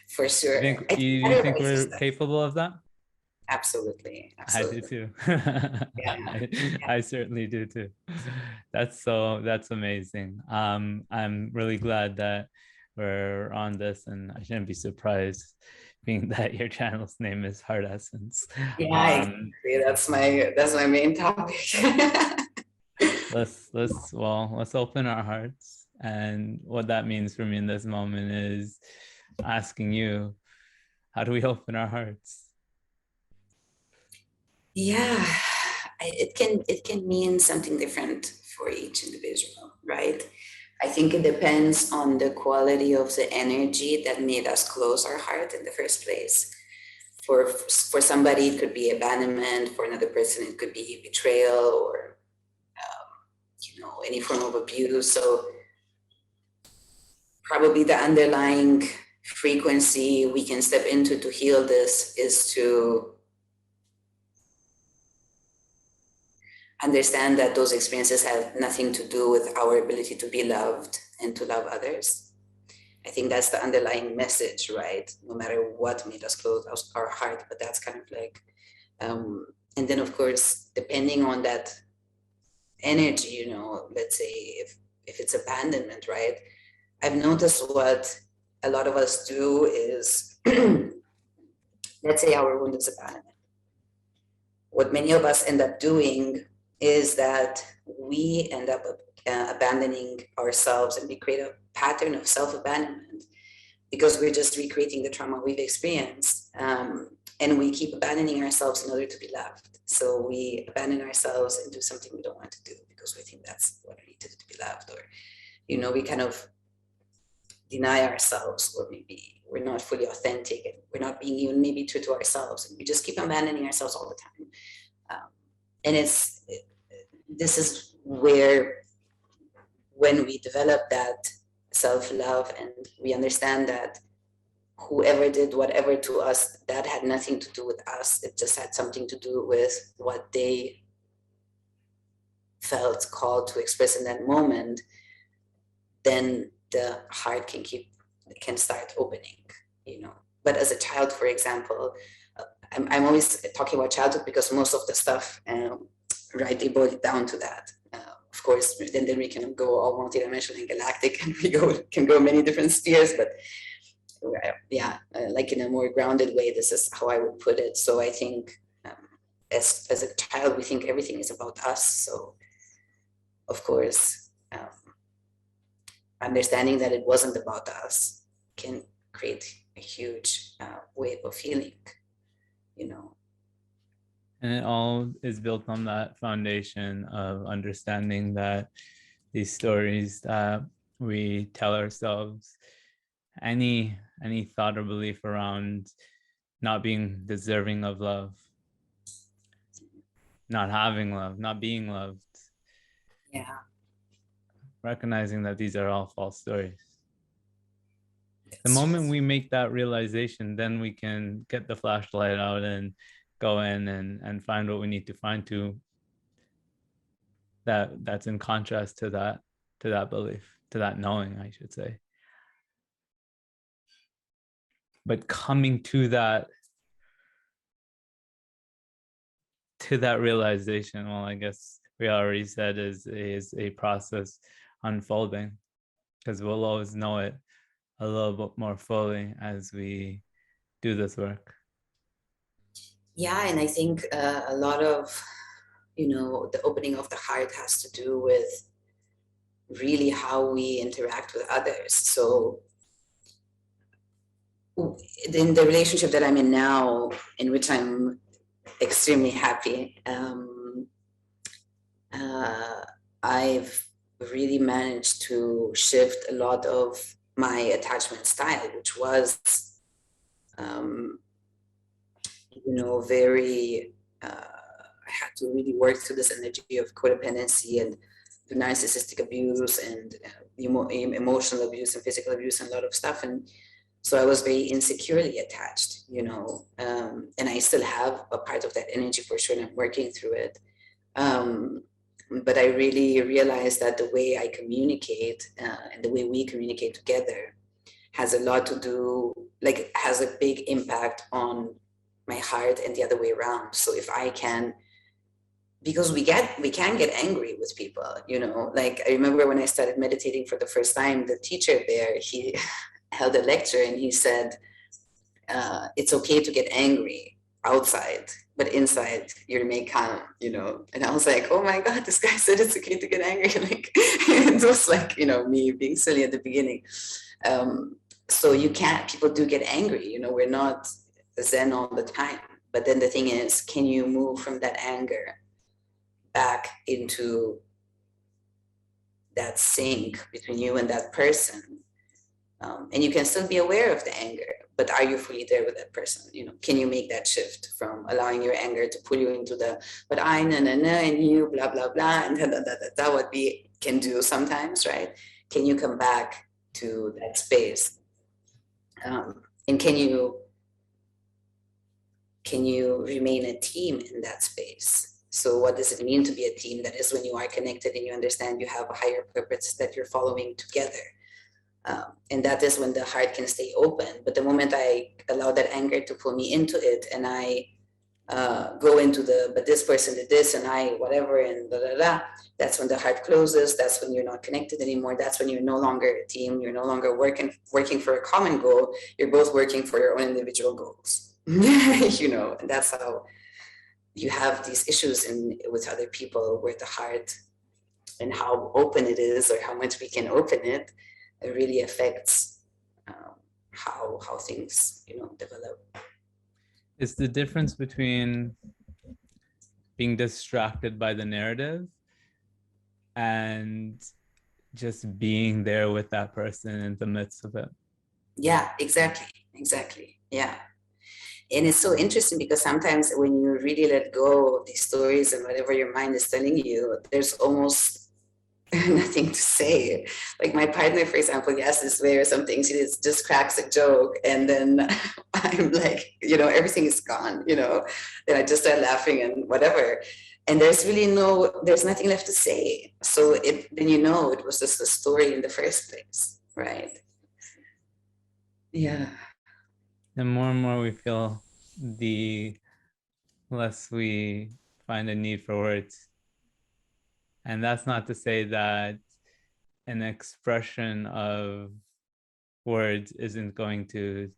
For sure. You think we're capable of that? Absolutely. I do too. Yeah. I certainly do too. That's amazing. I'm really glad that we're on this, and I shouldn't be surprised, being that your channel's name is Heart Essence. Yeah, exactly. That's my main topic. Let's open our hearts. And what that means for me in this moment is asking you, how do we open our hearts? Yeah, it can mean something different for each individual, right? I think it depends on the quality of the energy that made us close our heart in the first place. For somebody, it could be abandonment. For another person, it could be betrayal, or you know, any form of abuse. So probably the underlying frequency we can step into to heal this is to understand that those experiences have nothing to do with our ability to be loved and to love others. I think that's the underlying message, right? No matter what made us close our heart, but that's kind of like, and then of course, depending on that energy, you know, let's say if it's abandonment, right? I've noticed what a lot of us do is, let's say our wound is abandonment. What many of us end up doing is that we end up abandoning ourselves, and we create a pattern of self-abandonment because we're just recreating the trauma we've experienced. And we keep abandoning ourselves in order to be loved. So we abandon ourselves and do something we don't want to do because we think that's what we need to do to be loved. Or, we kind of deny ourselves, or maybe we're not fully authentic and we're not being even maybe true to ourselves. And we just keep abandoning ourselves all the time. And this is where, when we develop that self-love and we understand that whoever did whatever to us, that had nothing to do with us. It just had something to do with what they felt called to express in that moment. Then the heart can start opening, But as a child, for example, I'm always talking about childhood because most of the stuff, right, they boil it down to that. Of course, then we can go all multidimensional and galactic, and can go many different spheres, but like in a more grounded way, this is how I would put it. So I think as a child, we think everything is about us. So of course, understanding that it wasn't about us can create a huge wave of healing, And it all is built on that foundation of understanding that these stories that we tell ourselves, any thought or belief around not being deserving of love, not having love, not being loved. Yeah. Recognizing that these are all false stories. The moment we make that realization, then we can get the flashlight out and go in and find what we need to find that's in contrast to that belief, to that knowing, I should say. But coming to that realization, well, I guess we already said is a process unfolding, because we'll always know it a little bit more fully as we do this work. Yeah, and I think a lot of, the opening of the heart has to do with really how we interact with others. So in the relationship that I'm in now, in which I'm extremely happy, I've really managed to shift a lot of my attachment style, which was, very, I had to really work through this energy of codependency and the narcissistic abuse and emotional abuse and physical abuse and a lot of stuff. And so I was very insecurely attached, and I still have a part of that energy for sure, and I'm working through it. But I really realized that the way I communicate and the way we communicate together has a lot to do, has a big impact on my heart and the other way around. So if I can, because we can get angry with people, I remember when I started meditating for the first time, the teacher there, he held a lecture and he said, it's okay to get angry outside, but inside you remain calm, and I was like, oh my God, this guy said it's okay to get angry. It was me being silly at the beginning. So people do get angry, we're not zen all the time. But then the thing is, can you move from that anger back into that sync between you and that person? And you can still be aware of the anger, but are you fully there with that person? Can you make that shift from allowing your anger to pull you into but I, and you, blah, blah, blah, and what we can do sometimes, right? Can you come back to that space? And can you remain a team in that space? So what does it mean to be a team? That is when you are connected and you understand you have a higher purpose that you're following together. And that is when the heart can stay open. But the moment I allow that anger to pull me into it, and I go into but this person did this and I whatever and da da da. That's when the heart closes. That's when you're not connected anymore. That's when you're no longer a team. You're no longer working for a common goal. You're both working for your own individual goals. And that's how you have these issues with other people, where the heart and how open it is, or how much we can open it, it really affects how things develop. It's the difference between being distracted by the narrative and just being there with that person in the midst of it. Yeah, exactly. Yeah. And it's so interesting because sometimes when you really let go of these stories and whatever your mind is telling you, there's almost nothing to say. Like my partner, for example, yes, this way or something, she just cracks a joke, and then I'm like, everything is gone, then I just start laughing and whatever. And there's nothing left to say. So then it was just a story in the first place, right? Yeah. The more and more we feel, the less we find a need for words. And that's not to say that an expression of words isn't going to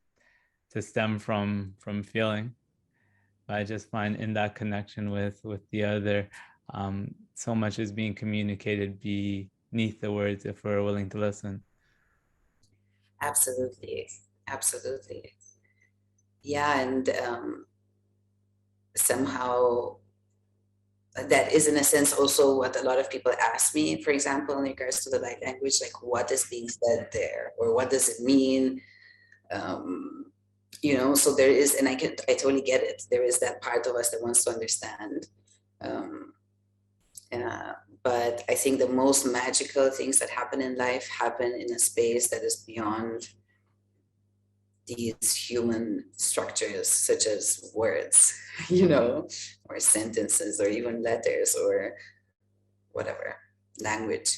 stem from feeling. But I just find in that connection with the other, so much is being communicated beneath the words if we're willing to listen. Absolutely. Yeah, and somehow that is in a sense also what a lot of people ask me, for example, in regards to the light language, like what is being said there, or what does it mean? So there is, and I totally get it. There is that part of us that wants to understand. But I think the most magical things that happen in life happen in a space that is beyond these human structures, such as words, or sentences, or even letters, or whatever, language.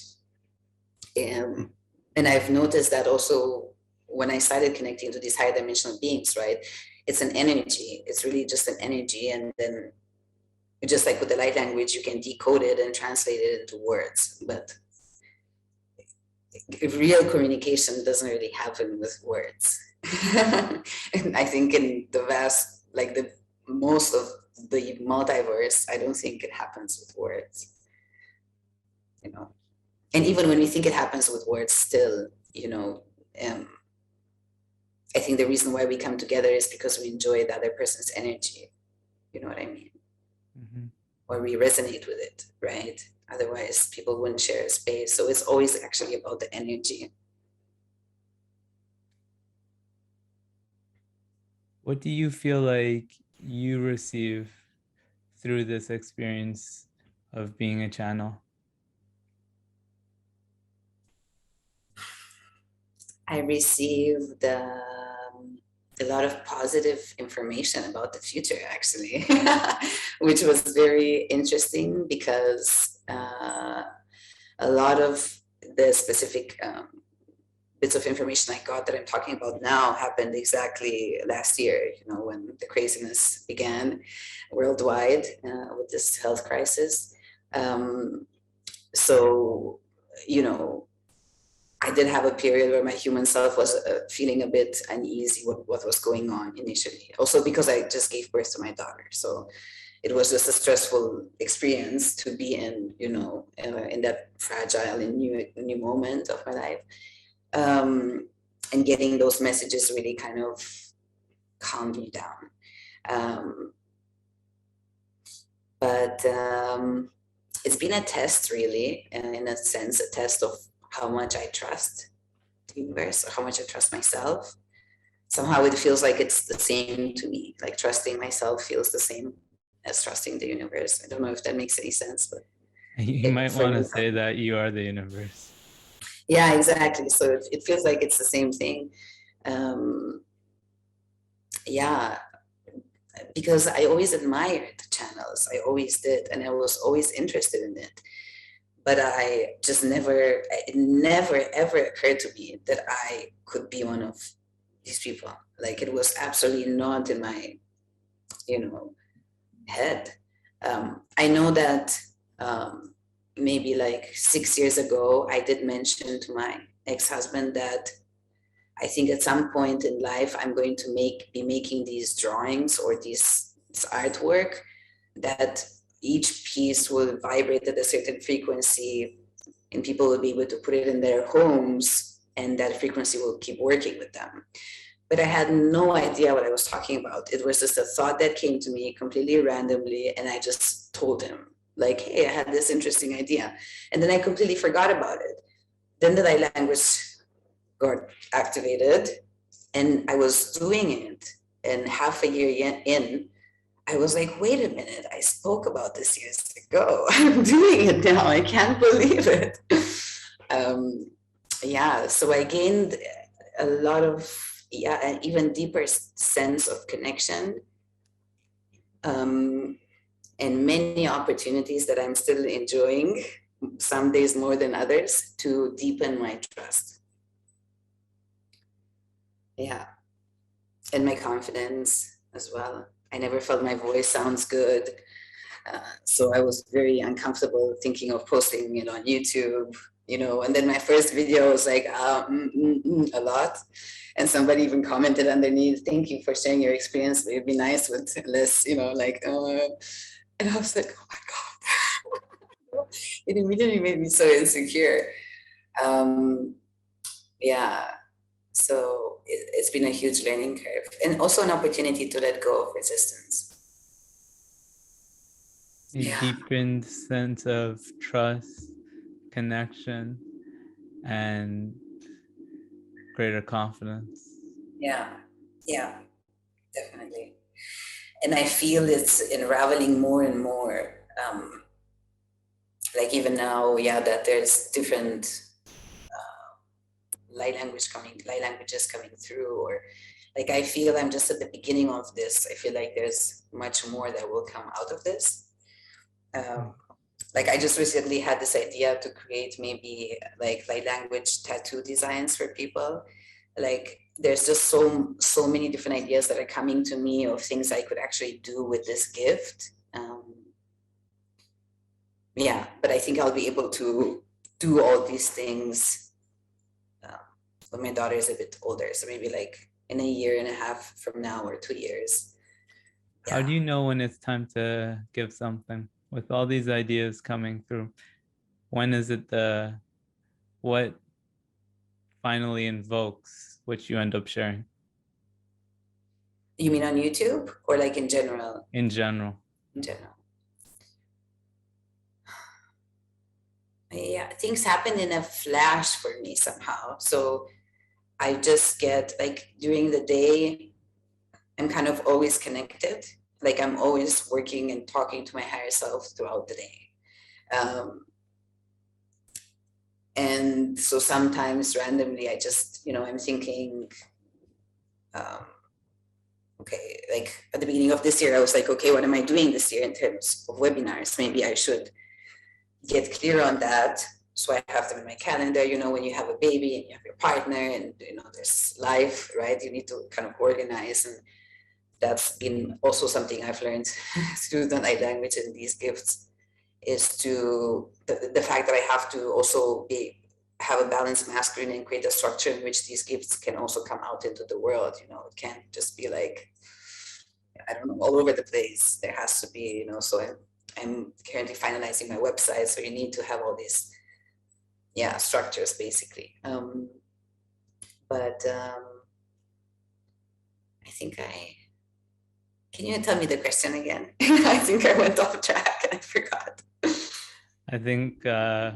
And I've noticed that also when I started connecting to these higher dimensional beings, right? It's an energy. It's really just an energy. And then just like with the light language, you can decode it and translate it into words. But real communication doesn't really happen with words. And I think in the most of the multiverse, I don't think it happens with words. And even when we think it happens with words, still, I think the reason why we come together is because we enjoy the other person's energy. You know what I mean? Mm-hmm. Or we resonate with it, right? Otherwise, people wouldn't share a space. So it's always actually about the energy. What do you feel like you receive through this experience of being a channel? I received a lot of positive information about the future, actually, which was very interesting because a lot of the specific bits of information I got that I'm talking about now happened exactly last year, when the craziness began worldwide with this health crisis. So, I did have a period where my human self was feeling a bit uneasy with what was going on initially. Also because I just gave birth to my daughter. So it was just a stressful experience to be in, in that fragile and new moment of my life. And getting those messages really kind of calmed me down. But it's been a test, really, in a sense, a test of how much I trust the universe, or how much I trust myself. Somehow it feels like it's the same to me. Like trusting myself feels the same as trusting the universe. I don't know if that makes any sense, but you might want to say that you are the universe. Yeah, exactly. So it feels like it's the same thing. Yeah, because I always admired the channels. I always did, and I was always interested in it. But it never ever occurred to me that I could be one of these people. Like it was absolutely not in my, head. I know that maybe like 6 years ago, I did mention to my ex-husband that I think at some point in life, I'm going to be making these drawings or this artwork that each piece will vibrate at a certain frequency and people will be able to put it in their homes and that frequency will keep working with them. But I had no idea what I was talking about. It was just a thought that came to me completely randomly, and I just told him, like, hey, I had this interesting idea. And then I completely forgot about it. Then the light language got activated, and I was doing it. And half a year in, I was like, wait a minute, I spoke about this years ago. I'm doing it now. I can't believe it. Yeah, so I gained a lot of, an even deeper sense of connection, and many opportunities that I'm still enjoying, some days more than others, to deepen my trust. Yeah, and my confidence as well. I never felt my voice sounds good. So I was very uncomfortable thinking of posting it on YouTube, and then my first video was like a lot. And somebody even commented underneath, thank you for sharing your experience, but it'd be nice with less, and I was like, oh my God. It immediately made me so insecure. Yeah, so it's been a huge learning curve and also an opportunity to let go of resistance. A deepened sense of trust, connection, and greater confidence. Yeah, definitely. And I feel it's unraveling more and more. Like even now, that there's different light languages coming through, or like I feel I'm just at the beginning of this. I feel like there's much more that will come out of this. Like I just recently had this idea to create maybe like light language tattoo designs for people. Like there's just so many different ideas that are coming to me of things I could actually do with this gift. But I think I'll be able to do all these things when my daughter is a bit older. So maybe like in a year and a half from now or 2 years. How do you know when it's time to give something? With all these ideas coming through, when is it what finally invokes what you end up sharing? You mean on YouTube or like in general? In general. In general. Yeah, things happen in a flash for me somehow. So I just get like during the day, I'm kind of always connected. Like I'm always working and talking to my higher self throughout the day. And so sometimes randomly, I just, I'm thinking, okay, like at the beginning of this year, I was like, okay, what am I doing this year in terms of webinars? Maybe I should get clear on that. So I have them in my calendar, when you have a baby and you have your partner and, there's life, right? You need to kind of organize. And that's been also something I've learned through the light language and these gifts is to the fact that I have to also have a balanced masculine and create a structure in which these gifts can also come out into the world. It can't just be like, I don't know, all over the place. There has to be, so I'm currently finalizing my website. So you need to have all these, structures basically. But I think can you tell me the question again? I think I went off track and I forgot. I think that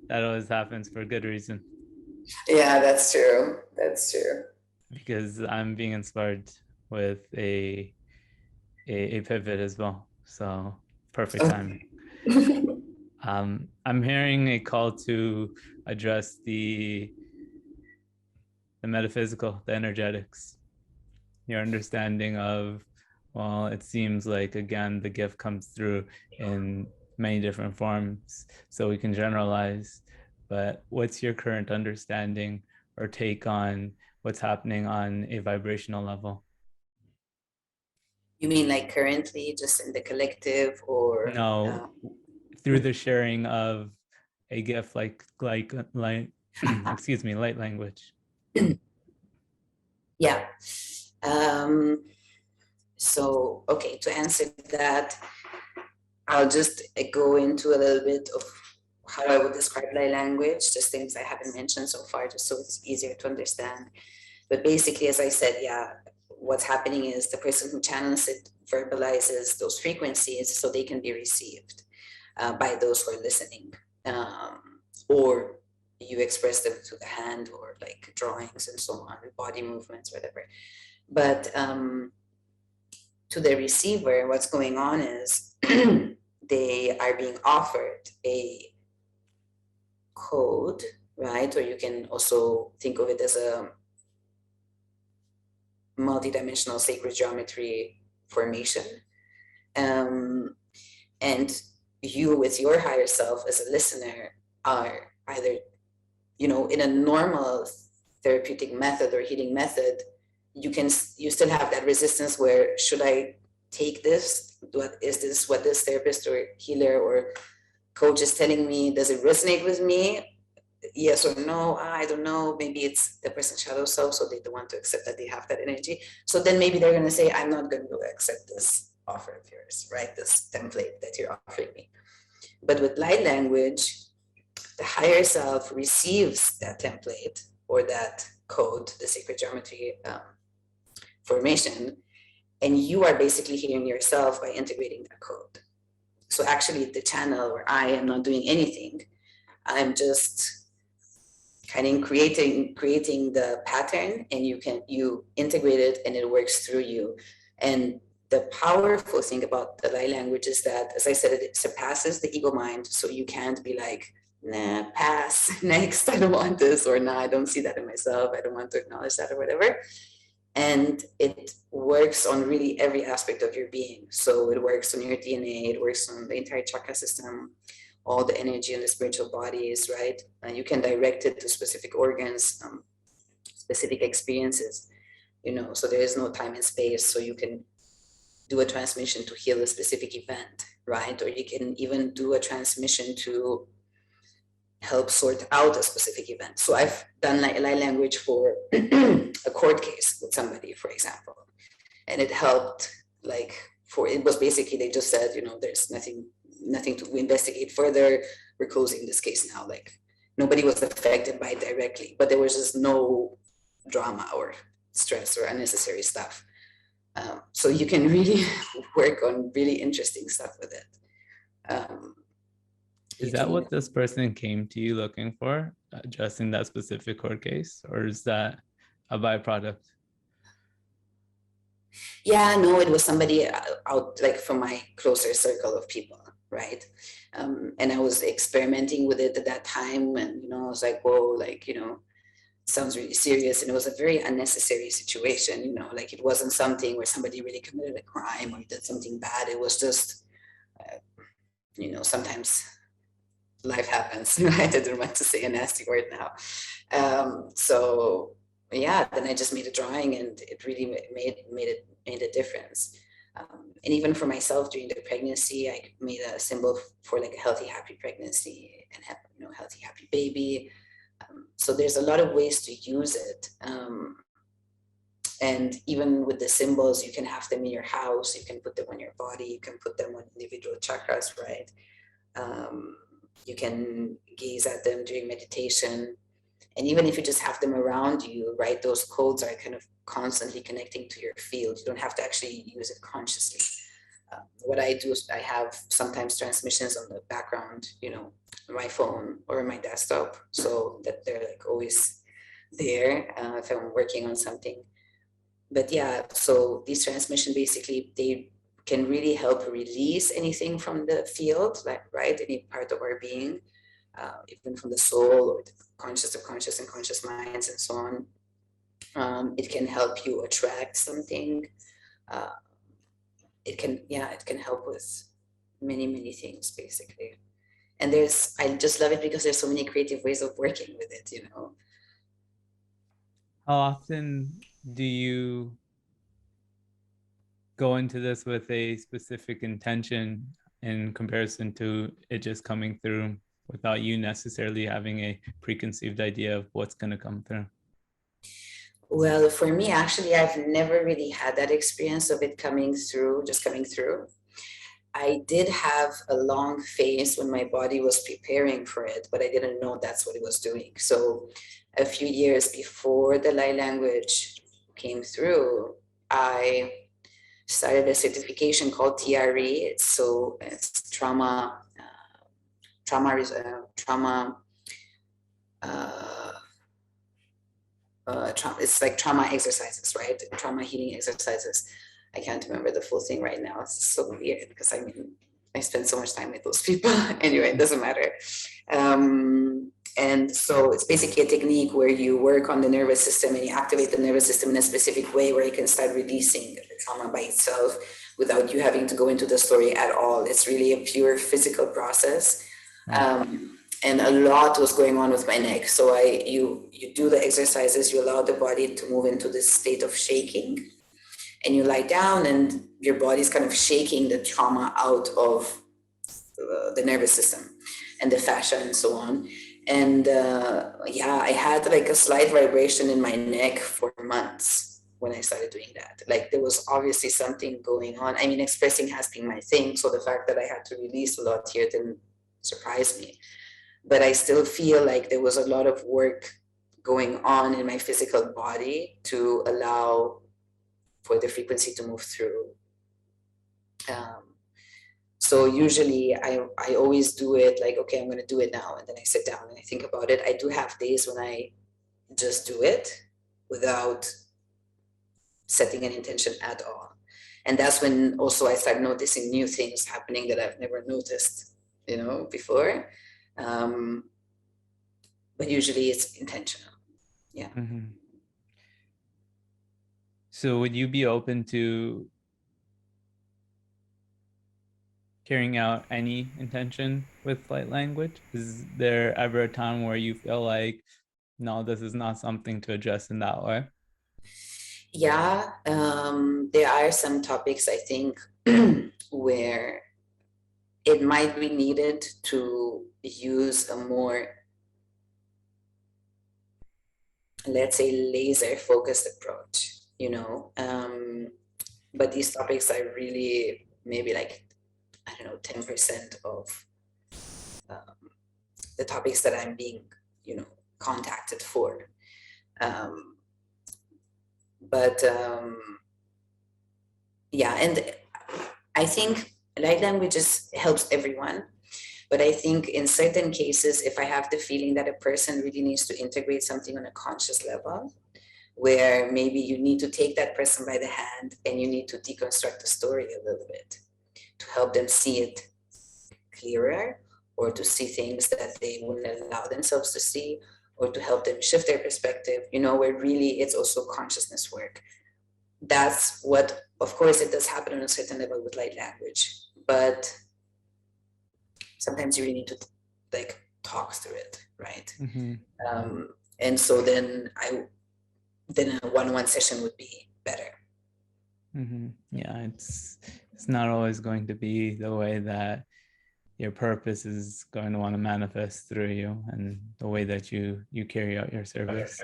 always happens for a good reason. Yeah, that's true. That's true. Because I'm being inspired with a pivot as well. So perfect timing. I'm hearing a call to address the metaphysical, the energetics, your understanding of, well, it seems like, again, the gift comes through in many different forms, so we can generalize, but what's your current understanding or take on what's happening on a vibrational level? You mean like currently, just in the collective, or No, through the sharing of a gift like light excuse me, light language. yeah. So okay, to answer that, I'll just go into a little bit of how I would describe light language, just things I haven't mentioned so far, just so it's easier to understand. But basically, as I said, yeah, what's happening is the person who channels it verbalizes those frequencies so they can be received by those who are listening. Or you express them through the hand or like drawings and so on, body movements, whatever. But to the receiver, what's going on is they are being offered a code, right? Or you can also think of it as a multidimensional sacred geometry formation. And you, with your higher self as a listener, are either, in a normal therapeutic method or healing method, you still have that resistance where, should I take this? Is this what this therapist or healer or coach is telling me? Does it resonate with me? Yes or no? I don't know. Maybe it's the person's shadow self, so they don't want to accept that they have that energy. So then maybe they're going to say, I'm not going to accept this offer of yours, right? This template that you're offering me. But with light language, the higher self receives that template or that code, the sacred geometry formation, and you are basically hearing yourself by integrating that code. So actually, the channel where I am not doing anything, I'm just kind of creating the pattern, and you integrate it and it works through you. And the powerful thing about the light language is that, as I said, it surpasses the ego mind. So you can't be like, nah, pass, next, I don't want this, or nah, I don't see that in myself, I don't want to acknowledge that, or whatever. And it works on really every aspect of your being. So it works on your DNA, it works on the entire chakra system, all the energy in the spiritual bodies, right? And you can direct it to specific organs, specific experiences, so there is no time and space. So you can do a transmission to heal a specific event, right? Or you can even do a transmission to help sort out a specific event. So I've done light language for a court case with somebody, for example, and it helped. It was basically, they just said, there's nothing to investigate further. We're closing this case now. Like, nobody was affected by it directly, but there was just no drama or stress or unnecessary stuff. So you can really work on really interesting stuff with it. Is that what this person came to you looking for, addressing that specific court case, or is that a byproduct? Yeah, no, it was somebody out, like, from my closer circle of people, right? And I was experimenting with it at that time, and I was like, whoa, like, sounds really serious. And it was a very unnecessary situation, like, it wasn't something where somebody really committed a crime or did something bad. It was just, sometimes life happens, right? I don't want to say a nasty word now. So yeah, then I just made a drawing, and it really made a difference. And even for myself during the pregnancy, I made a symbol for like a healthy, happy pregnancy and healthy, happy baby. So there's a lot of ways to use it. And even with the symbols, you can have them in your house, you can put them on your body, you can put them on individual chakras, right? You can gaze at them during meditation. And even if you just have them around you, right, those codes are kind of constantly connecting to your field. You don't have to actually use it consciously. What I do is I have sometimes transmissions on the background, my phone or my desktop, so that they're like always there if I'm working on something. But yeah, so these transmission, basically, they can really help release anything from the field, like, right, any part of our being, even from the soul or the conscious, subconscious, and conscious minds, and so on. It can help you attract something. It can help with many things, basically. And I just love it because there's so many creative ways of working with it, How often do you go into this with a specific intention in comparison to it just coming through without you necessarily having a preconceived idea of what's going to come through? Well, for me, actually, I've never really had that experience of it coming through, just coming through. I did have a long phase when my body was preparing for it, but I didn't know that's what it was doing. So a few years before the light language came through, I started a certification called TRE. It's trauma, it's like trauma exercises, right? Trauma healing exercises. I can't remember the full thing right now. It's so weird because I spend so much time with those people. Anyway, it doesn't matter. And so it's basically a technique where you work on the nervous system and you activate the nervous system in a specific way where you can start releasing the trauma by itself without you having to go into the story at all. It's really a pure physical process. And a lot was going on with my neck. So you do the exercises, you allow the body to move into this state of shaking, and you lie down and your body's kind of shaking the trauma out of the nervous system and the fascia and so on. And I had like a slight vibration in my neck for months when I started doing that. Like there was obviously something going on. I mean, expressing has been my thing. So the fact that I had to release a lot here didn't surprise me. But I still feel like there was a lot of work going on in my physical body to allow for the frequency to move through. So usually I always do it like, okay, I'm going to do it now. And then I sit down and I think about it. I do have days when I just do it without setting an intention at all. And that's when also I start noticing new things happening that I've never noticed, before. But usually it's intentional. Yeah. Mm-hmm. So would you be open to carrying out any intention with light language? Is there ever a time where you feel like, no, this is not something to address in that way? Yeah, there are some topics I think where it might be needed to use a more, let's say, laser focused approach, but these topics are really maybe like, 10% of the topics that I'm being, contacted for. And I think light languages helps everyone. But I think in certain cases, if I have the feeling that a person really needs to integrate something on a conscious level, where maybe you need to take that person by the hand and you need to deconstruct the story a little bit to help them see it clearer, or to see things that they wouldn't allow themselves to see, or to help them shift their perspective, where really it's also consciousness work. That's what, of course, it does happen on a certain level with light language, but sometimes you really need to talk through it, right? Mm-hmm. And so then a one-on-one session would be better. Mm-hmm. Yeah, it's not always going to be the way that your purpose is going to want to manifest through you and the way that you carry out your service.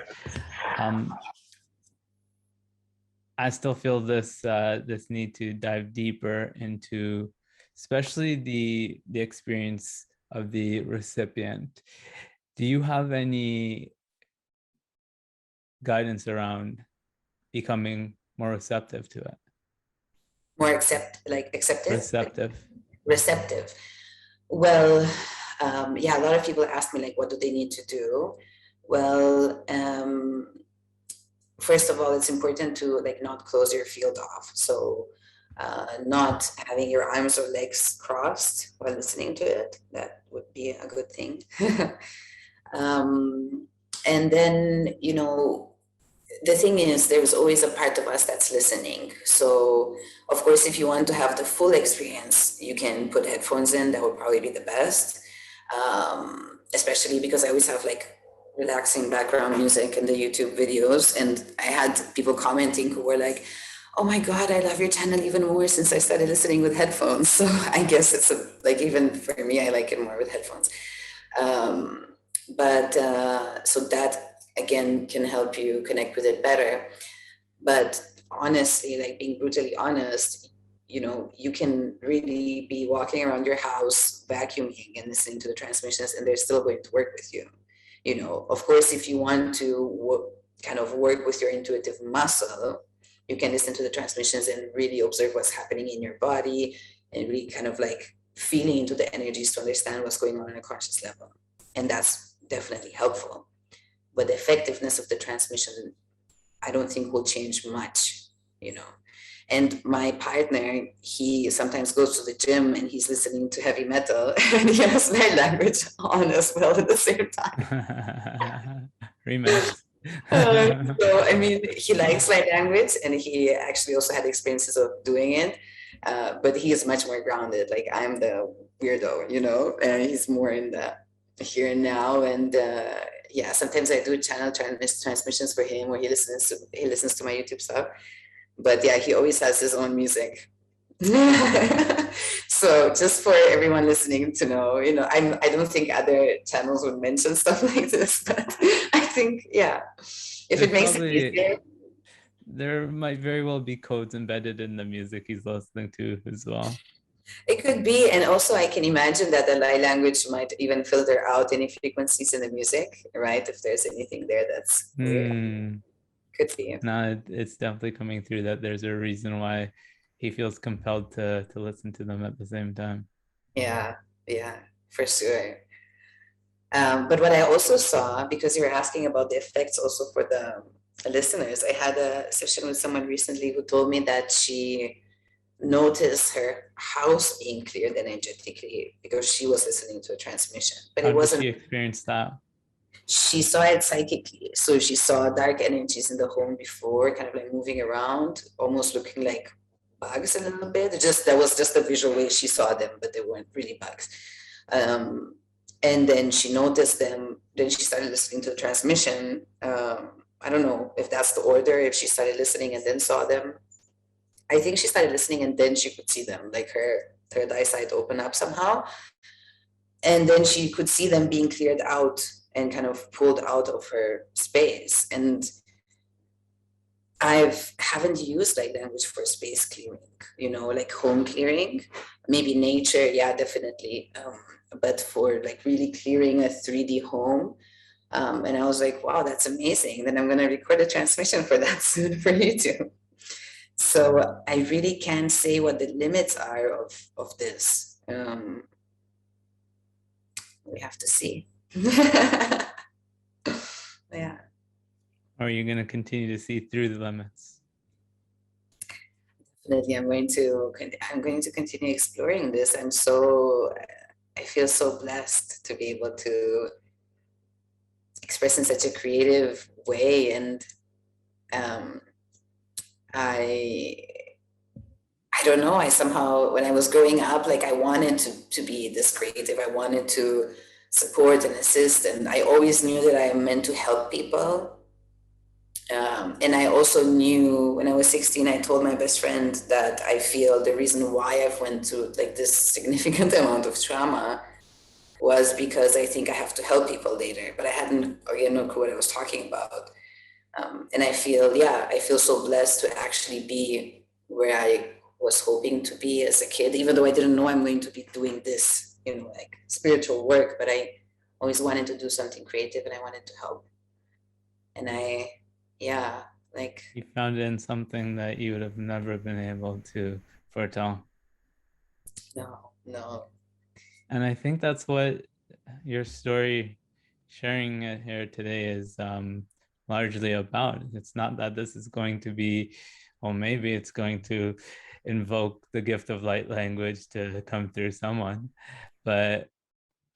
I still feel this need to dive deeper into, especially the experience of the recipient. Do you have any guidance around becoming more receptive to it? More acceptive? Receptive. Well, a lot of people ask me, what do they need to do? Well, first of all, it's important to not close your field off. So not having your arms or legs crossed while listening to it. That would be a good thing. And then, the thing is, there's always a part of us that's listening. So, of course, if you want to have the full experience, you can put headphones in. That would probably be the best. Especially because I always have relaxing background music in the YouTube videos. And I had people commenting who were like, Oh my God, I love your channel even more since I started listening with headphones. So I guess it's like, even for me, I like it more with headphones. Um, but so that again can help you connect with it better. But honestly, like being brutally honest, you can really be walking around your house vacuuming and listening to the transmissions, and they're still going to work with you. Of course, if you want to kind of work with your intuitive muscle, you can listen to the transmissions and really observe what's happening in your body and really kind of like feeling into the energies to understand what's going on a conscious level. And that's definitely helpful. But the effectiveness of the transmission, I don't think will change much, you know. And my partner, he sometimes goes to the gym and he's listening to heavy metal and he has my language on as well at the same time. Remix. So, I mean, he likes light language and he actually also had experiences of doing it. But he is much more grounded. Like I'm the weirdo, and he's more in the here and now. And yeah, sometimes I do channel transmissions for him where he listens to my YouTube stuff. But yeah, he always has his own music. So just for everyone listening to know, I don't think other channels would mention stuff like this, but I think, yeah, if it makes it easier. There might very well be codes embedded in the music he's listening to as well. It could be, and also I can imagine that the light language might even filter out any frequencies in the music, right? If there's anything there that's weird. Could be. No, it's definitely coming through that there's a reason why he feels compelled to listen to them at the same time. Yeah, for sure. But what I also saw, because you were asking about the effects also for the listeners, I had a session with someone recently who told me that she noticed her house being cleared energetically because she was listening to a transmission. But How it wasn't. did she experience that? She saw it psychically. So she saw dark energies in the home before, kind of like moving around, almost looking like bugs a little bit. That was just a visual way she saw them, but they weren't really bugs. And then she noticed them. Then she started listening to the transmission. I don't know if that's the order, if she started listening and then saw them. I think she started listening and then she could see them, like her third eyesight open up somehow. And then she could see them being cleared out and kind of pulled out of her space. And I haven't used like language for space clearing, like home clearing, maybe nature, yeah, definitely. But for like really clearing a 3D home. And I was like, wow, that's amazing. Then I'm going to record a transmission for that soon for YouTube. So I really can't say what the limits are of this. We have to see. Yeah. Or are you going to continue to see through the limits? Definitely, I'm going to continue exploring this. I feel so blessed to be able to express in such a creative way. And I don't know, I somehow, when I was growing up, like I wanted to be this creative. I wanted to support and assist. And I always knew that I meant to help people. And I also knew when I was 16, I told my best friend that I feel the reason why I've went through like this significant amount of trauma was because I think I have to help people later, but I hadn't, again, no clue what I was talking about. And I feel so blessed to actually be where I was hoping to be as a kid, even though I didn't know I'm going to be doing this, like spiritual work, but I always wanted to do something creative and I wanted to help. And you found it in something that you would have never been able to foretell. No. And I think that's what your story, sharing it here today, is largely about. It's not that this is going to be, well, maybe it's going to invoke the gift of light language to come through someone, but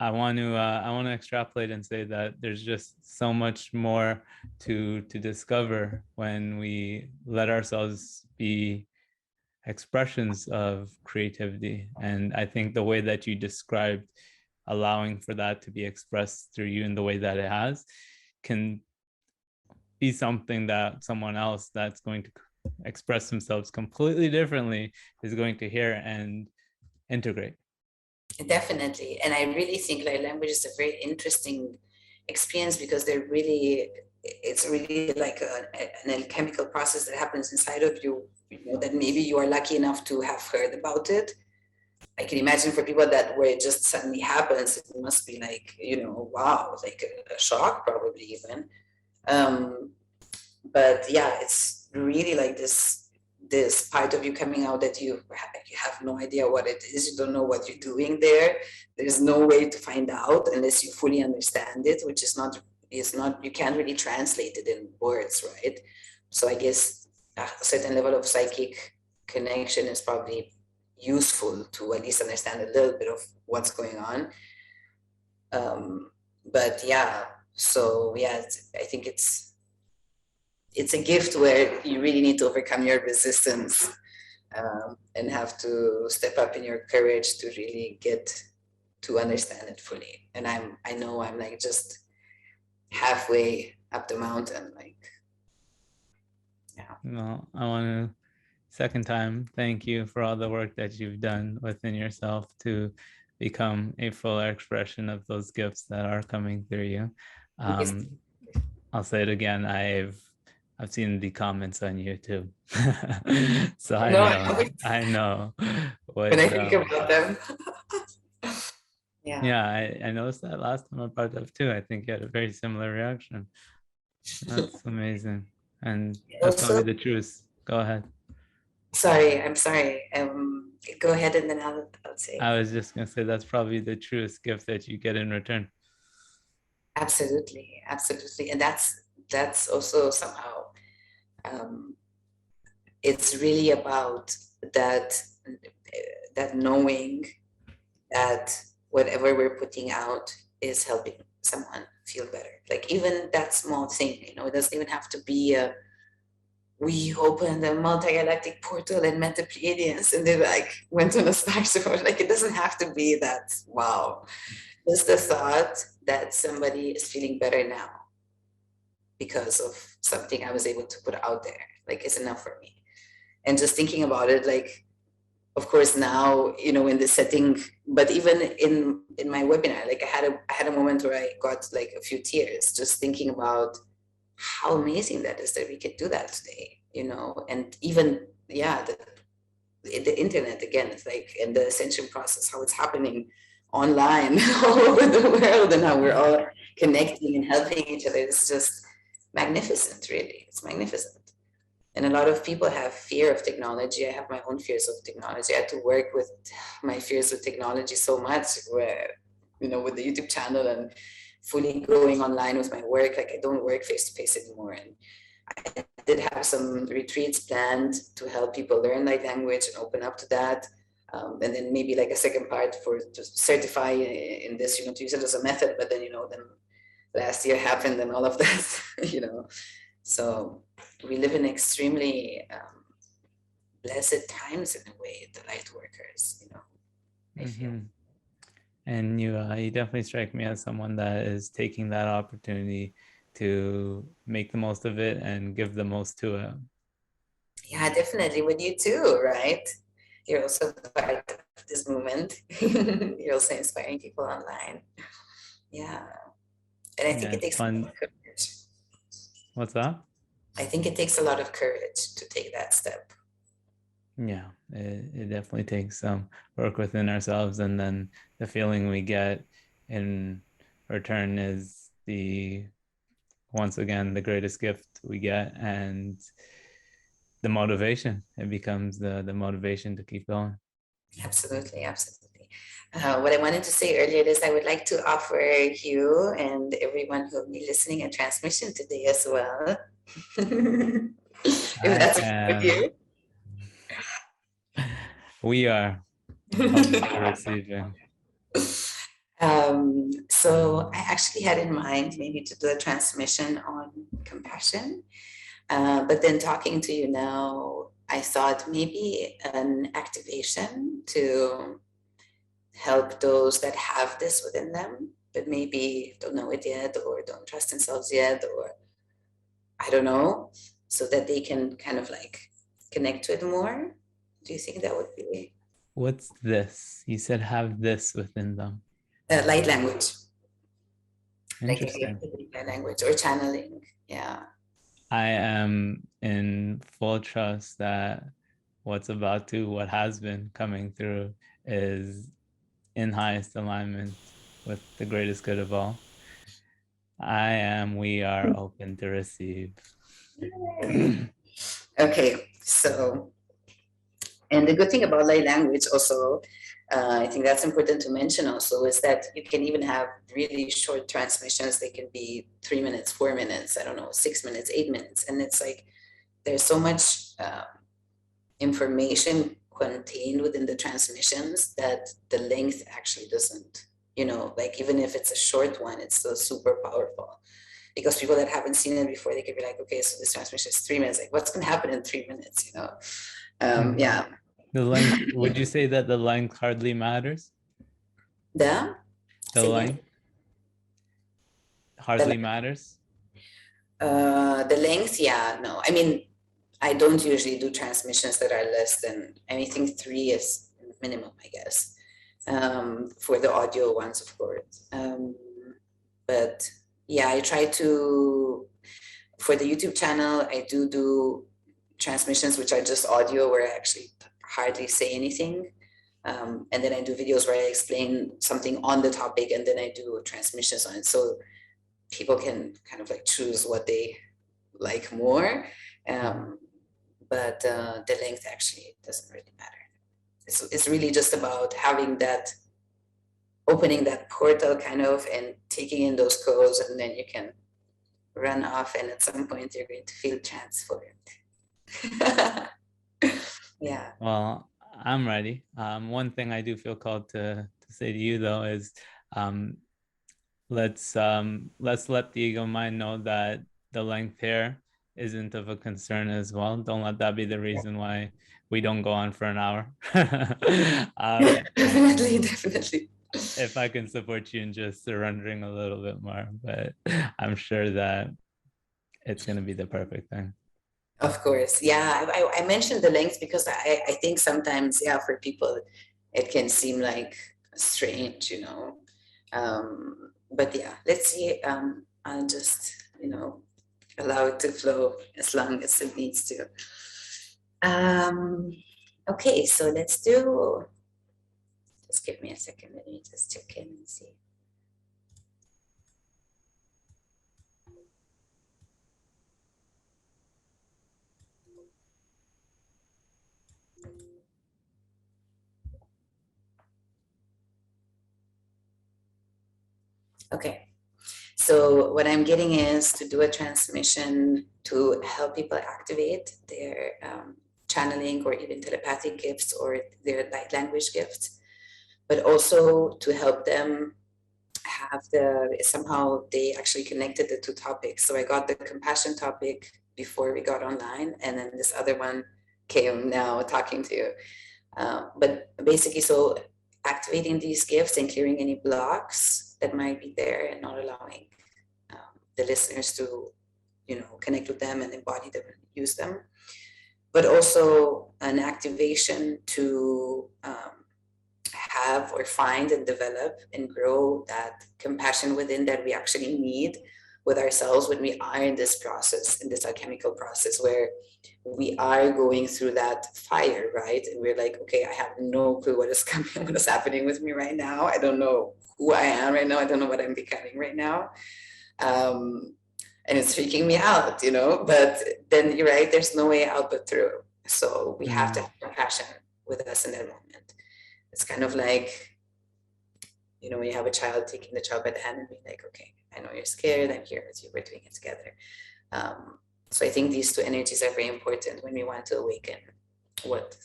I want to extrapolate and say that there's just so much more to discover when we let ourselves be expressions of creativity. And I think the way that you described allowing for that to be expressed through you in the way that it has can be something that someone else that's going to express themselves completely differently is going to hear and integrate. Definitely. And I really think light language is a very interesting experience because it's really like an alchemical process that happens inside of you, that maybe you are lucky enough to have heard about it. I can imagine for people that where it just suddenly happens, it must be like, wow, like a shock probably even. But yeah, it's really like this part of you coming out that you have no idea what it is. You don't know what you're doing there. There's no way to find out unless you fully understand it, which is not you can't really translate it in words, right? So I guess a certain level of psychic connection is probably useful to at least understand a little bit of what's going on. But yeah, so yeah, I think it's a gift where you really need to overcome your resistance, and have to step up in your courage to really get to understand it fully. And I know I'm like just halfway up the mountain, like, yeah. Well, I want to second time thank you for all the work that you've done within yourself to become a full expression of those gifts that are coming through you. I'll say it again. I've seen the comments on YouTube, so I know what, when I think about them. Yeah, I noticed that last time I brought it up too. I think you had a very similar reaction. That's amazing, and that's Also, probably the truth. Go ahead. I'm sorry. Go ahead, and then I'll say. I was just gonna say that's probably the truest gift that you get in return. Absolutely, absolutely, and that's also somehow, it's really about that knowing that whatever we're putting out is helping someone feel better. Like even that small thing, it doesn't even have to be we opened a multi-galactic portal and met the Pleiadians and they like went on a star show. Like it doesn't have to be that wow. Just the thought that somebody is feeling better now because of something I was able to put out there, like is enough for me. And just thinking about it, like, of course now, in the setting, but even in my webinar, like I had a moment where I got like a few tears just thinking about how amazing that is that we could do that today, and even, yeah, the internet again, it's like in the ascension process, how it's happening online all over the world and how we're all connecting and helping each other. It's just magnificent, really. It's magnificent. And a lot of people have fear of technology. I have my own fears of technology. I had to work with my fears of technology so much where, with the YouTube channel and fully going online with my work, like I don't work face-to-face anymore. And I did have some retreats planned to help people learn light language and open up to that. And then maybe like a second part to certify in this, to use it as a method. But then, then last year happened and all of that, So we live in extremely blessed times in a way, the Lightworkers, I feel. And you definitely strike me as someone that is taking that opportunity to make the most of it and give the most to it. Yeah, definitely. With you too, right? You're also part of this movement. You're also inspiring people online. Yeah. And I think it takes fun. courage. What's that? I think it takes a lot of courage to take that step. Yeah, it definitely takes some work within ourselves, and then the feeling we get in return is once again the greatest gift we get, and the motivation. It becomes the motivation to keep going. Absolutely, absolutely. What I wanted to say earlier is I would like to offer you and everyone who will be listening a transmission today as well. If that's okay with you. We are receiving. So I actually had in mind maybe to do a transmission on compassion, but then talking to you now, I thought maybe an activation to help those that have this within them, but maybe don't know it yet or don't trust themselves yet, or I don't know, so that they can kind of like connect with more. Do you think that would be What's this? You said have this within them. light language, like Interesting. light language or channeling? Yeah. I am in full trust that what has been coming through is in highest alignment with the greatest good of all. We are open to receive. Okay, so, and the good thing about light language also, I think that's important to mention also, is that you can even have really short transmissions. They can be 3 minutes, 4 minutes, I don't know, 6 minutes, 8 minutes. And it's like, there's so much information contained within the transmissions that the length actually doesn't, like even if it's a short one, it's still super powerful. Because people that haven't seen it before, they could be like, okay, so this transmission is 3 minutes. Like, what's going to happen in 3 minutes? Yeah. The length, would you say that the length hardly matters? The length hardly matters? The length, yeah, no. I mean, I don't usually do transmissions that are less than, I think 3 is minimum, I guess, for the audio ones, of course. But yeah, I try to, for the YouTube channel, I do transmissions which are just audio where I actually hardly say anything. And then I do videos where I explain something on the topic, and then I do transmissions on it. So people can kind of like choose what they like more. But the length actually doesn't really matter. It's really just about having that, opening that portal kind of, and taking in those codes, and then you can run off, and at some point you're going to feel transformed. Yeah. Well, I'm ready. One thing I do feel called to say to you though is let's let the ego mind know that the length here isn't of a concern as well. Don't let that be the reason why we don't go on for an hour. Definitely. If I can support you in just surrendering a little bit more, but I'm sure that it's going to be the perfect thing. Of course. Yeah. I mentioned the length because I think sometimes, yeah, for people, it can seem like strange, but yeah, let's see. I'll just, allow it to flow as long as it needs to. Okay, so let's do, just give me a second. Let me just check in and see. Okay, so what I'm getting is to do a transmission to help people activate their channeling or even telepathic gifts or their light language gifts, but also to help them have somehow they actually connected the two topics. So I got the compassion topic before we got online, and then this other one came now talking to you. But basically, so activating these gifts and clearing any blocks that might be there and not allowing the listeners to, connect with them and embody them and use them. But also an activation to have or find and develop and grow that compassion within that we actually need with ourselves when we are in this process, in this alchemical process where we are going through that fire, right? And we're like, okay, I have no clue what is coming, what is happening with me right now. I don't know who I am right now. I don't know what I'm becoming right now. And it's freaking me out, but then you're right, there's no way out but through. So we have to have compassion with us in that moment. It's kind of like, when you have a child, taking the child by the hand and being like, okay, I know you're scared, I'm here with you, we're doing it together. So I think these two energies are very important when we want to awaken what,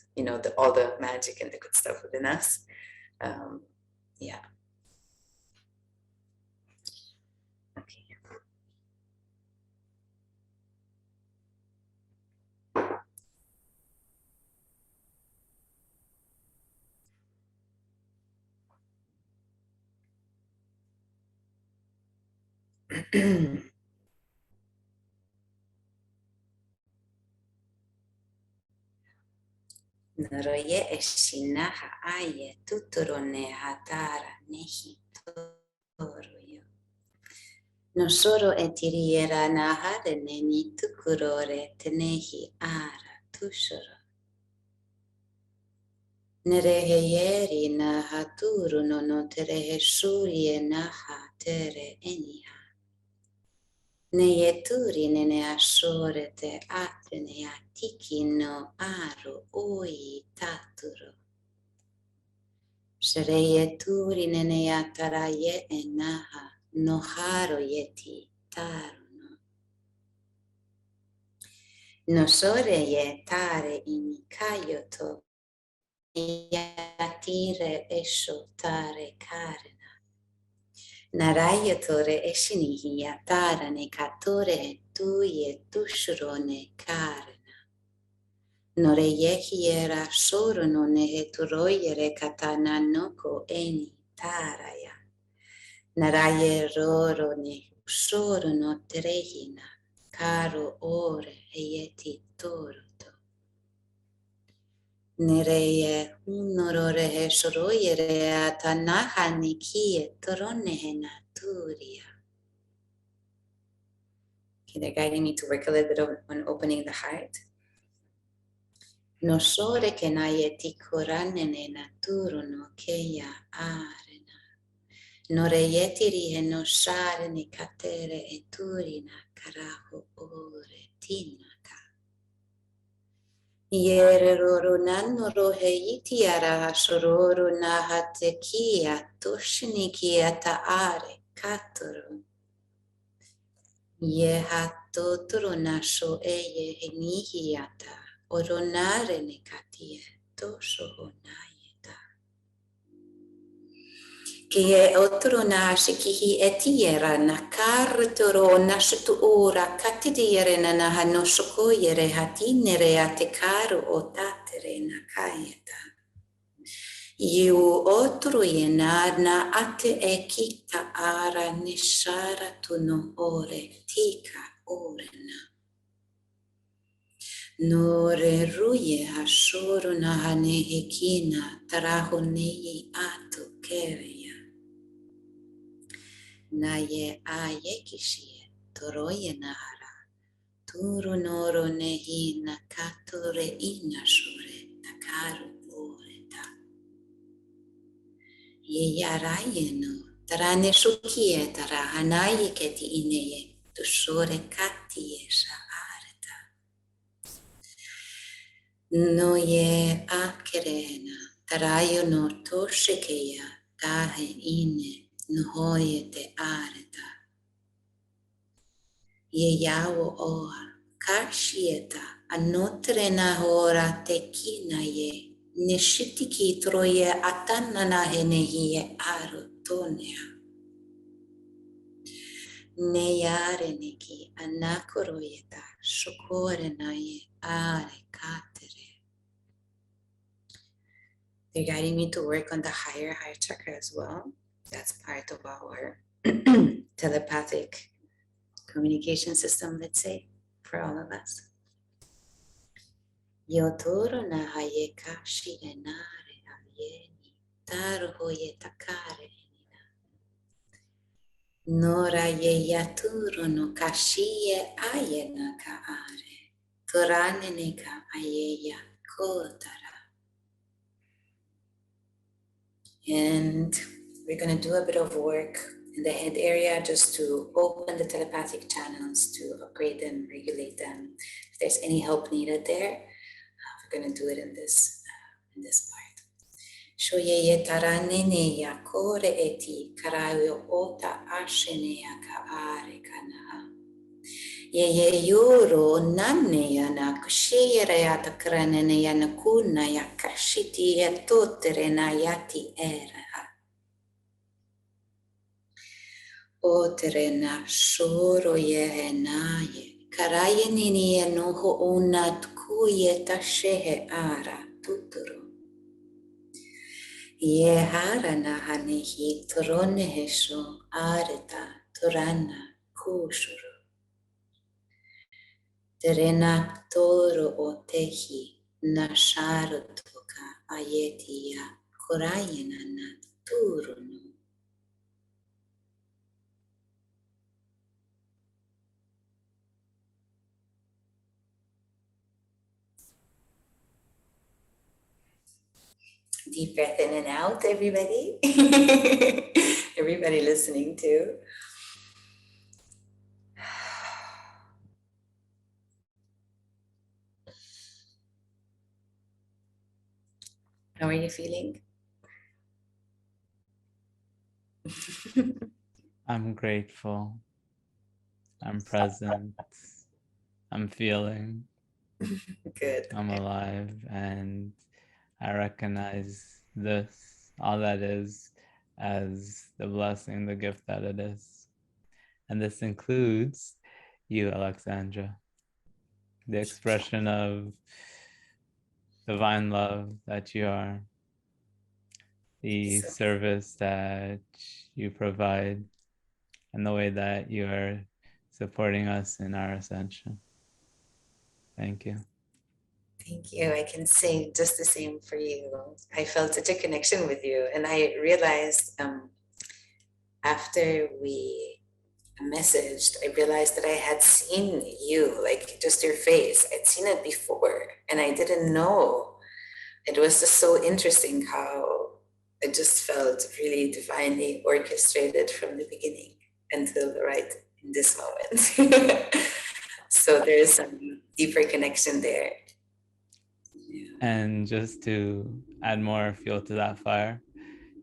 all the magic and the good stuff within us. Yeah. Okay. Noroye eshinaha aye tuturone hatara nehi toroyo. Nosoro etiriera nahare neni tukurore tenehi ara tushoro. Nereheyeri nahaturu no terehe shurie naha tere eniha. Neyeturi nene ashore te atene atiki no aro oi taturo. Shereyeturi nene ataraye enaha noharo yeti taruno. Nosore ye tare imikayoto yatire esho tare karena. Narayatore eshinihi yatara ne katore tuye tushrone karena. Nore yehiera shoro no neheturoyere katana noko eni taraya. Naraye roro ne shoro no terehina. Caro ore eyeti torto. Nereye unorore heshoroyere atanaha nikie toronehe naturia. Okay, they're guiding me to work a little bit on opening the heart. No sore che nayeti koranene naturo no keya arena. No reyeti rihe no share ne katere eturina karaho ore tinaka. Yerero nanno roheiti ara shororo nahatekia toshnikia taare katoro. Yehatotoro nasho eye henihiata oronare nekatie tosho honayeta. Kie otro nashikihi etiera nakartoro nashitu ora katidiere nanaha no shokoyere hatinere atekaru otatere nakayeta. Yu otro yenar na ate ekita ara nishara tuno ore tika orena. Nore ruye hashoro nahane hekina taraho neyi ato kereya. Naye aye kishie toroye nahara turu noro nehi nakatore inashore takaru oreta. Ye yarayeno tarane shukie tarahanaye keti ineye tushore katie shaareta. No ye akerena tarayo no toshekeya tahe ine. Nuhoye te areta. Ye yawo oa. Kashieta. Anotre na hora te kina ye. Neshitiki troye atanana hene ye aro tonea. Neyare neki anakoroyeta. Shokore na ye are katere. They're guiding me to work on the higher heart chakra as well. That's part of our telepathic communication system, let's say, for all of us. Yotoro na hayeka shi enare avieni, taro hoye takare enina. Nora ye yaturo no kashiye ayena ka are, torane ne ka ayeya kotara. And we're going to do a bit of work in the head area just to open the telepathic channels, to upgrade them, regulate them. If there's any help needed there, we're going to do it in this part. Shoye taranene ya kore eti karayo ota ashene ya kaare kana. Ye yoro nanne ya na kushere ya takranene ya nakuna ya kashiti ya totere na yati era. Otere na shoro ye naye. Karaye nini ye noho ona tkuye tashehe ara tuturo. Ye hara na hanehi torone hesho areta torana kushuru. Terena toro otehi Nasharutoka ayetiya korayana naturunu. Deep breath in and out, everybody. Everybody listening too. How are you feeling? I'm grateful. I'm present. I'm feeling. Good. I'm alive. And I recognize this, all that is, as the blessing, the gift that it is. And this includes you, Alexandra, the expression of divine love that you are, the service that you provide, and the way that you are supporting us in our ascension. Thank you. Thank you. I can say just the same for you. I felt such a connection with you. And I realized after we messaged, I realized that I had seen you, like just your face. I'd seen it before and I didn't know. It was just so interesting how it just felt really divinely orchestrated from the beginning until right in this moment. So there's some deeper connection there. And just to add more fuel to that fire,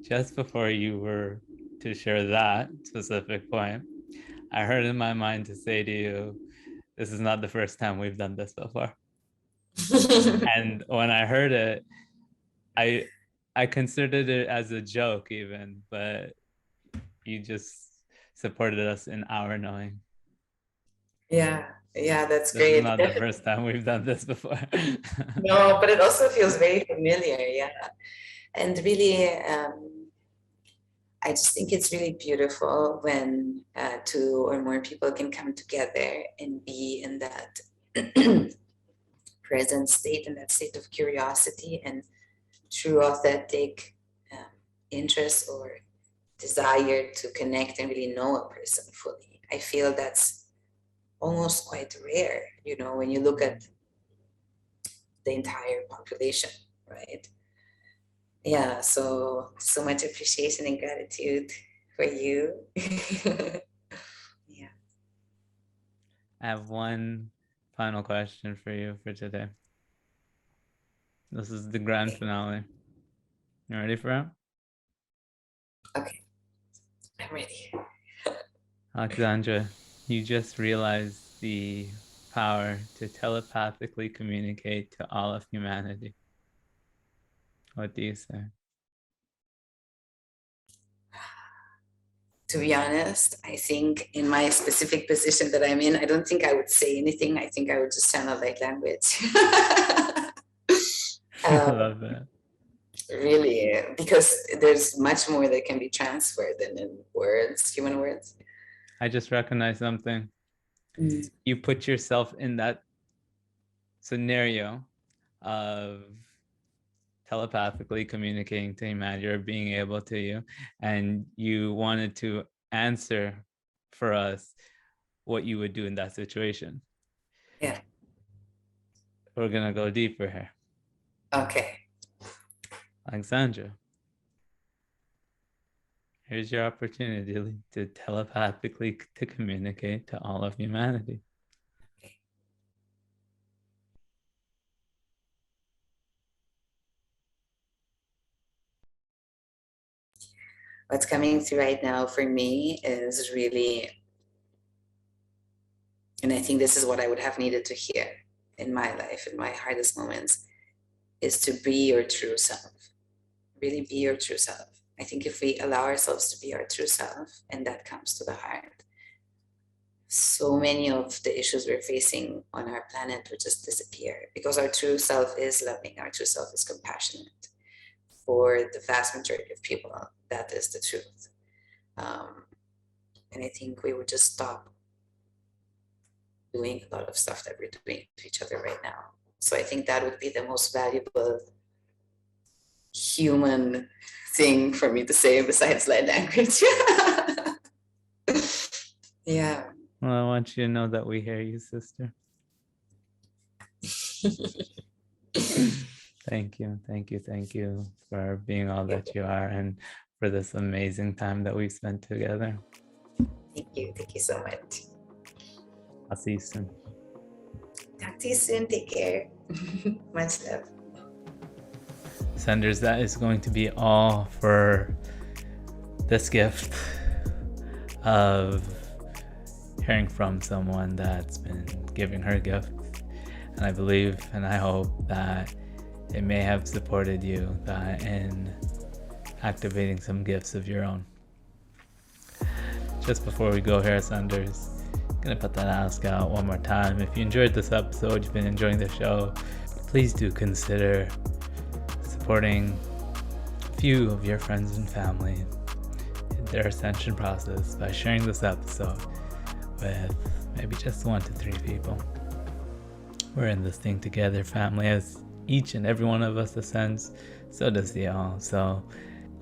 just before you were to share that specific point, I heard in my mind to say to you, this is not the first time we've done this before. And when I heard it, I considered it as a joke even, but you just supported us in our knowing. Yeah, that's This is great. not the first time we've done this before. No, but it also feels very familiar, yeah. And really, I just think it's really beautiful when two or more people can come together and be in that present state, in that state of curiosity and true authentic interest or desire to connect and really know a person fully. I feel that's almost quite rare, you know, when you look at the entire population, right? Yeah, so much appreciation and gratitude for you. Yeah. I have one final question for you for today. This is the grand finale. You ready for it? Okay, I'm ready. Alexandra, you just realized the power to telepathically communicate to all of humanity. What do you say? To be honest, I think in my specific position that I'm in, I don't think I would say anything. I think I would just channel light language. I love that. Really, because there's much more that can be transferred than in words, human words. I just recognized something. You put yourself in that scenario of telepathically communicating to humanity or being able to you, and you wanted to answer for us what you would do in that situation. Yeah. We're gonna go deeper here. Okay. Alexandra, here's your opportunity to telepathically to communicate to all of humanity. Okay. What's coming through right now for me is really, and I think this is what I would have needed to hear in my life, in my hardest moments, is to be your true self. Really be your true self. I think if we allow ourselves to be our true self, and that comes to the heart, so many of the issues we're facing on our planet would just disappear, because our true self is loving, our true self is compassionate. For the vast majority of people, that is the truth. And I think we would just stop doing a lot of stuff that we're doing to each other right now. So I think that would be the most valuable human thing for me to say besides light language. Yeah. Well, I want you to know that we hear you, sister. Thank you for being all that you are and for this amazing time that we've spent together. Thank you so much. I'll see you soon. Talk to you soon. Take care. Much love. Senders, that is going to be all for this gift of hearing from someone that's been giving her gift. And I believe and I hope that it may have supported you in activating some gifts of your own. Just before we go here, Senders, I'm gonna put that ask out one more time. If you enjoyed this episode, you've been enjoying the show, please do consider supporting a few of your friends and family in their ascension process by sharing this episode with maybe just 1 to 3 people. We're in this thing together, family. As each and every one of us ascends, so does the all. So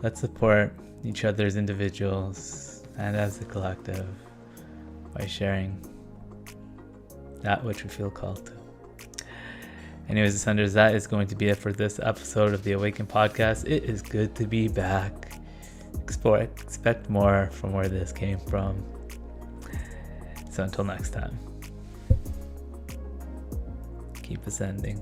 let's support each other as individuals and as a collective by sharing that which we feel called to. Anyways, Ascenders, that is going to be it for this episode of the Awaken podcast. It is good to be back. Expect more from where this came from. So until next time, keep ascending.